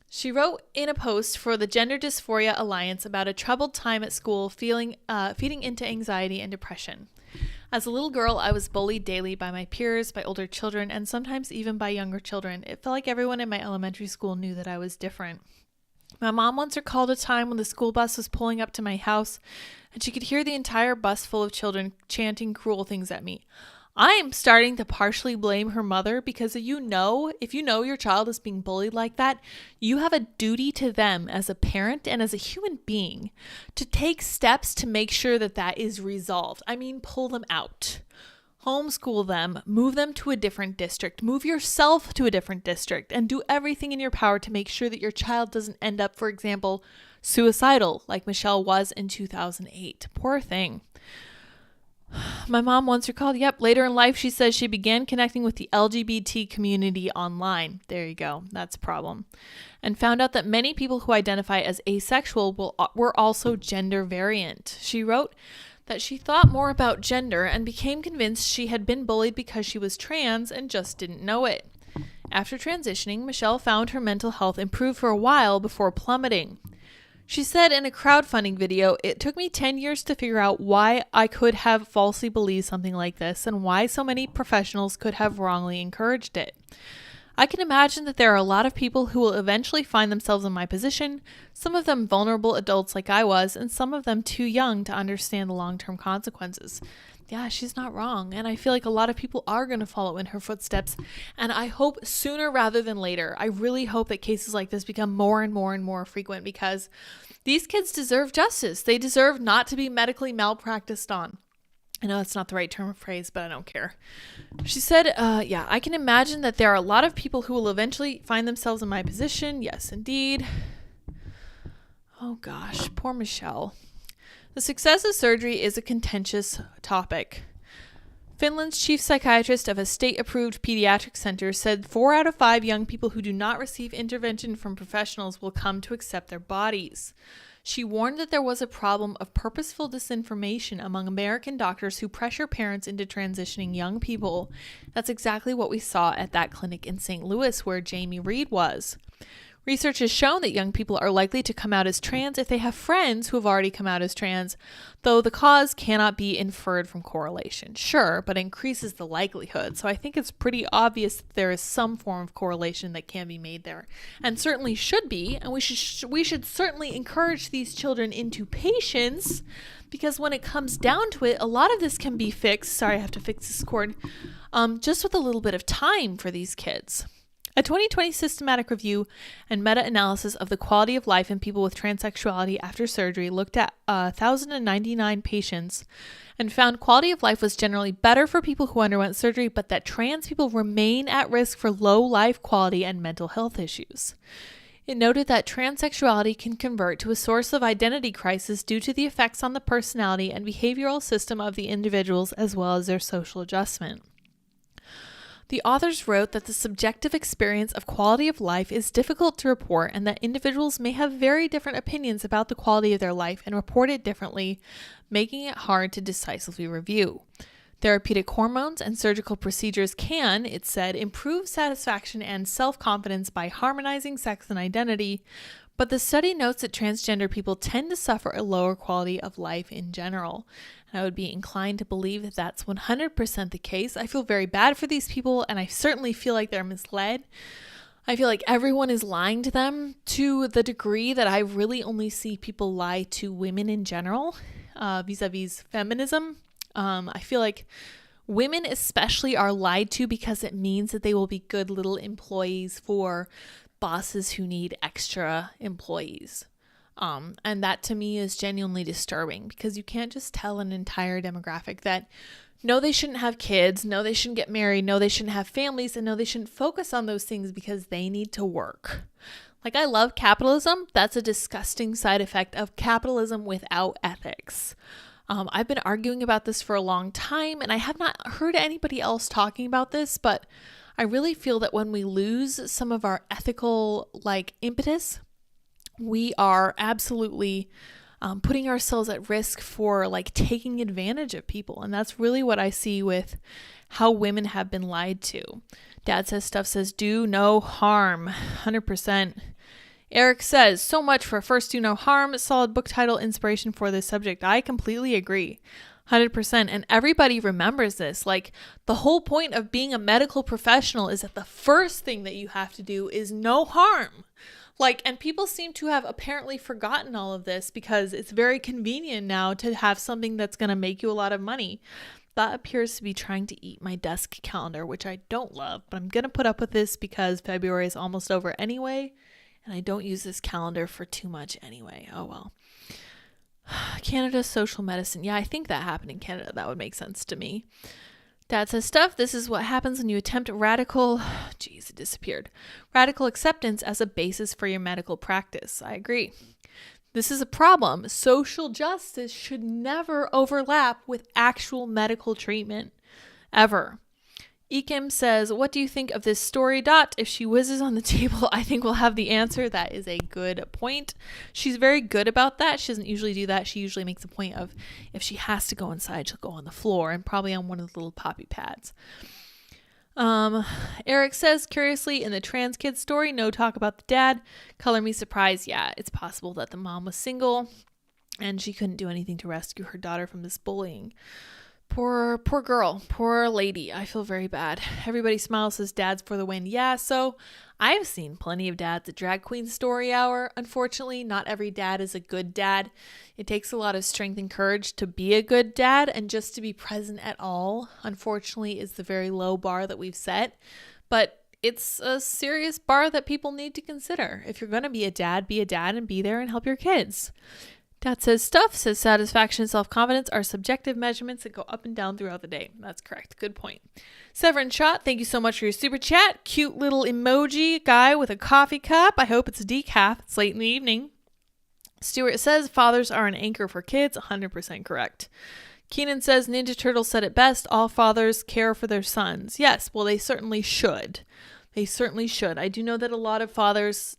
She wrote in a post for the Gender Dysphoria Alliance about a troubled time at school, feeding into anxiety and depression. As a little girl, I was bullied daily by my peers, by older children, and sometimes even by younger children. It felt like everyone in my elementary school knew that I was different. My mom once recalled a time when the school bus was pulling up to my house, and she could hear the entire bus full of children chanting cruel things at me. I am starting to partially blame her mother because if you know your child is being bullied like that, you have a duty to them as a parent and as a human being to take steps to make sure that that is resolved. I mean, pull them out, homeschool them, move them to a different district, move yourself to a different district, and do everything in your power to make sure that your child doesn't end up, for example, suicidal like Michelle was in 2008. Poor thing. My mom once recalled, later in life, she says she began connecting with the LGBT community online. There you go. That's a problem. And found out that many people who identify as asexual were also gender variant. She wrote that she thought more about gender and became convinced she had been bullied because she was trans and just didn't know it. After transitioning, Michelle found her mental health improved for a while before plummeting. She said in a crowdfunding video, "It took me 10 years to figure out why I could have falsely believed something like this and why so many professionals could have wrongly encouraged it. I can imagine that there are a lot of people who will eventually find themselves in my position, some of them vulnerable adults like I was, and some of them too young to understand the long-term consequences. Yeah, she's not wrong. And I feel like a lot of people are going to follow in her footsteps. And I hope sooner rather than later. I really hope that cases like this become more and more and more frequent, because these kids deserve justice. They deserve not to be medically malpracticed on. I know that's not the right term or phrase, but I don't care. She said, I can imagine that there are a lot of people who will eventually find themselves in my position. Yes, indeed. Oh gosh, poor Michelle. The success of surgery is a contentious topic. Finland's chief psychiatrist of a state-approved pediatric center said 4 out of 5 young people who do not receive intervention from professionals will come to accept their bodies. She warned that there was a problem of purposeful disinformation among American doctors who pressure parents into transitioning young people. That's exactly what we saw at that clinic in St. Louis where Jamie Reed was. Research has shown that young people are likely to come out as trans if they have friends who have already come out as trans, though the cause cannot be inferred from correlation. Sure, but increases the likelihood. So I think it's pretty obvious that there is some form of correlation that can be made there, and certainly should be. And we should certainly encourage these children into patience, because when it comes down to it, a lot of this can be fixed. Sorry, I have to fix this cord. Just with a little bit of time for these kids. A 2020 systematic review and meta-analysis of the quality of life in people with transsexuality after surgery looked at 1,099 patients and found quality of life was generally better for people who underwent surgery, but that trans people remain at risk for low life quality and mental health issues. It noted that transsexuality can convert to a source of identity crisis due to the effects on the personality and behavioral system of the individuals as well as their social adjustment. The authors wrote that the subjective experience of quality of life is difficult to report and that individuals may have very different opinions about the quality of their life and report it differently, making it hard to decisively review. Therapeutic hormones and surgical procedures can, it said, improve satisfaction and self-confidence by harmonizing sex and identity, but the study notes that transgender people tend to suffer a lower quality of life in general. And I would be inclined to believe that that's 100% the case. I feel very bad for these people, and I certainly feel like they're misled. I feel like everyone is lying to them to the degree that I really only see people lie to women in general, vis-a-vis feminism. I feel like women especially are lied to because it means that they will be good little employees for bosses who need extra employees. And that to me is genuinely disturbing, because you can't just tell an entire demographic that no, they shouldn't have kids, no, they shouldn't get married, no, they shouldn't have families, and no, they shouldn't focus on those things because they need to work. Like, I love capitalism. That's a disgusting side effect of capitalism without ethics. I've been arguing about this for a long time, and I have not heard anybody else talking about this, but I really feel that when we lose some of our ethical, impetus, we are absolutely putting ourselves at risk for, taking advantage of people. And that's really what I see with how women have been lied to. Dad says, do no harm. 100%. Eric says, so much for first do no harm. Solid book title, inspiration for this subject. I completely agree. 100%. And everybody remembers this. The whole point of being a medical professional is that the first thing that you have to do is no harm. And people seem to have apparently forgotten all of this because it's very convenient now to have something that's going to make you a lot of money. That appears to be trying to eat my desk calendar, which I don't love, but I'm going to put up with this because February is almost over anyway, and I don't use this calendar for too much anyway. Oh well. Canada social medicine. Yeah, I think that happened in Canada. That would make sense to me. Dad says, this is what happens when you attempt radical, it disappeared. Radical acceptance as a basis for your medical practice. I agree. This is a problem. Social justice should never overlap with actual medical treatment. Ever. Ekim says, what do you think of this story? If she whizzes on the table, I think we'll have the answer. That is a good point. She's very good about that. She doesn't usually do that. She usually makes a point of, if she has to go inside, she'll go on the floor and probably on one of the little poppy pads. Eric says, curiously, in the trans kid story, no talk about the dad. Color me surprised. Yeah, it's possible that the mom was single and she couldn't do anything to rescue her daughter from this bullying. Poor girl, poor lady. I feel very bad. Everybody smiles, says dads for the win. Yeah, so I've seen plenty of dads at Drag Queen Story Hour. Unfortunately, not every dad is a good dad. It takes a lot of strength and courage to be a good dad, and just to be present at all, unfortunately, is the very low bar that we've set. But it's a serious bar that people need to consider. If you're going to be a dad and be there and help your kids. Dad says stuff, says satisfaction and self-confidence are subjective measurements that go up and down throughout the day. That's correct. Good point. Severin Shot, thank you so much for your super chat. Cute little emoji guy with a coffee cup. I hope it's a decaf. It's late in the evening. Stuart says fathers are an anchor for kids. 100% correct. Keenan says Ninja Turtle said it best. All fathers care for their sons. Yes, well, they certainly should. They certainly should. I do know that a lot of fathers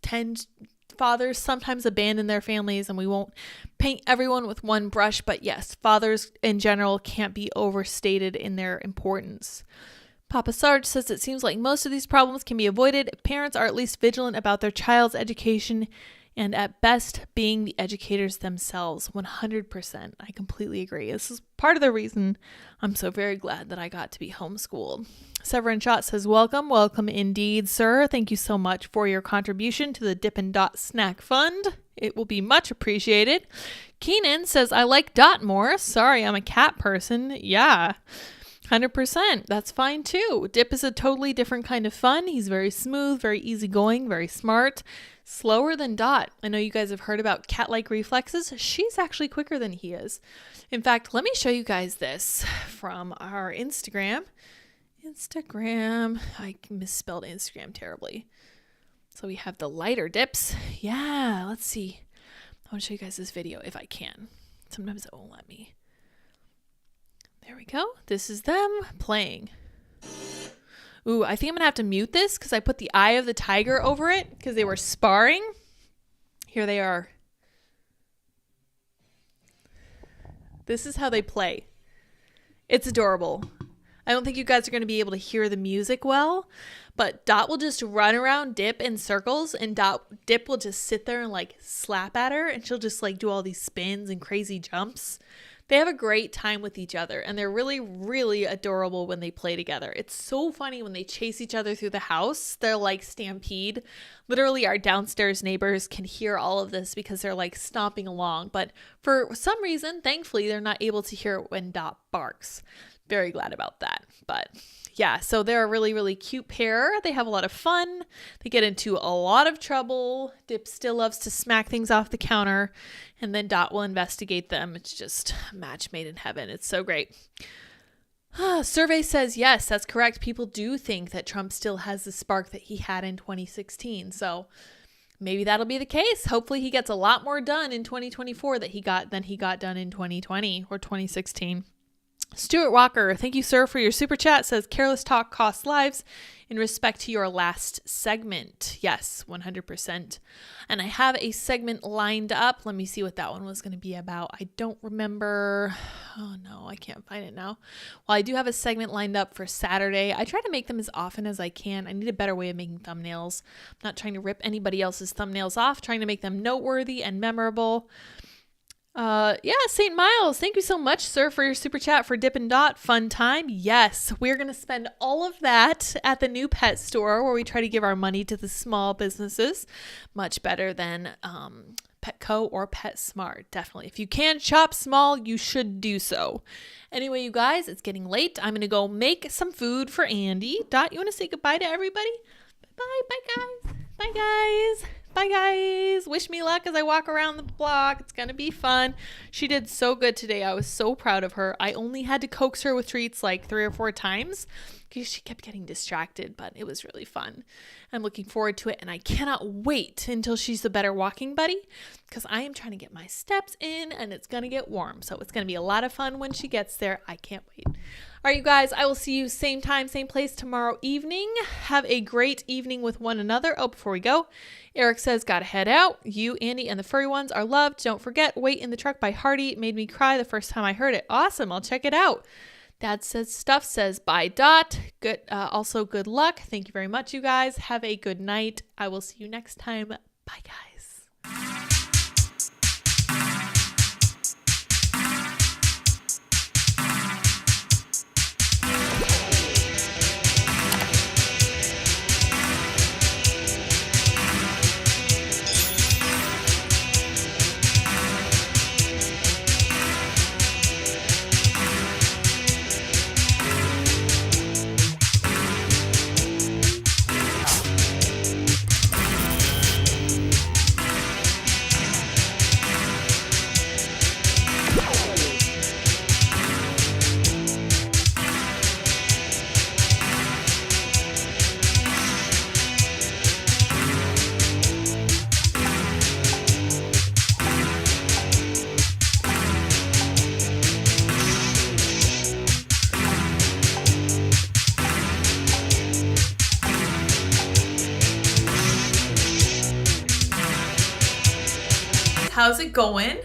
sometimes abandon their families, and we won't paint everyone with one brush, but yes, fathers in general can't be overstated in their importance. Papa Sarge says it seems like most of these problems can be avoided if parents are at least vigilant about their child's education and at best being the educators themselves. 100%. I completely agree. This is part of the reason I'm so very glad that I got to be homeschooled. Severin Shot says, welcome indeed, sir. Thank you so much for your contribution to the Dippin' Dot Snack Fund. It will be much appreciated. Keenan says, I like Dot more. Sorry, I'm a cat person. Yeah, 100%. That's fine too. Dip is a totally different kind of fun. He's very smooth, very easygoing, very smart. Slower than Dot. I know you guys have heard about cat-like reflexes. She's actually quicker than he is. In fact, let me show you guys this from our Instagram. I misspelled Instagram terribly. So we have the lighter dips. Yeah, let's see. I want to show you guys this video if I can. Sometimes it won't let me. There we go. This is them playing. Ooh, I think I'm going to have to mute this because I put the eye of the tiger over it because they were sparring. Here they are. This is how they play. It's adorable. I don't think you guys are going to be able to hear the music well, but Dot will just run around Dip in circles, and Dip will just sit there and like slap at her, and she'll just like do all these spins and crazy jumps. They have a great time with each other, and they're really, really adorable when they play together. It's so funny when they chase each other through the house. They're like stampede. Literally, our downstairs neighbors can hear all of this because they're like stomping along. But for some reason, thankfully, they're not able to hear it when Dot barks. Very glad about that. But yeah, so they're a really, really cute pair. They have a lot of fun. They get into a lot of trouble. Dip still loves to smack things off the counter, and then Dot will investigate them. It's just a match made in heaven. It's so great. Survey says, yes, that's correct. People do think that Trump still has the spark that he had in 2016. So maybe that'll be the case. Hopefully he gets a lot more done in 2024 than he got done in 2020 or 2016. Stuart Walker, thank you, sir, for your super chat. Says careless talk costs lives. In respect to your last segment, yes, 100%. And I have a segment lined up. Let me see what that one was going to be about. I don't remember. Oh no, I can't find it now. Well, I do have a segment lined up for Saturday. I try to make them as often as I can. I need a better way of making thumbnails. I'm not trying to rip anybody else's thumbnails off, trying to make them noteworthy and memorable. St. Miles, thank you so much, sir, for your super chat for Dippin' Dot. Fun time. Yes, we're going to spend all of that at the new pet store where we try to give our money to the small businesses. Much better than Petco or PetSmart. Definitely. If you can shop small, you should do so. Anyway, you guys, it's getting late. I'm going to go make some food for Andy. Dot, you want to say goodbye to everybody? Bye. Bye, guys. Bye, guys. Bye, guys. Wish me luck as I walk around the block. It's going to be fun. She did so good today. I was so proud of her. I only had to coax her with treats like 3 or 4 times because she kept getting distracted, but it was really fun. I'm looking forward to it, and I cannot wait until she's a better walking buddy because I am trying to get my steps in, and it's going to get warm. So it's going to be a lot of fun when she gets there. I can't wait. All right, you guys, I will see you same time, same place tomorrow evening. Have a great evening with one another. Oh, before we go, Eric says, gotta head out. You, Andy, and the furry ones are loved. Don't forget, Wait in the Truck by Hardy made me cry the first time I heard it. Awesome. I'll check it out. Dad says stuff, says bye, Dot. Good. Also, good luck. Thank you very much, you guys. Have a good night. I will see you next time. Bye, guys. how's it going?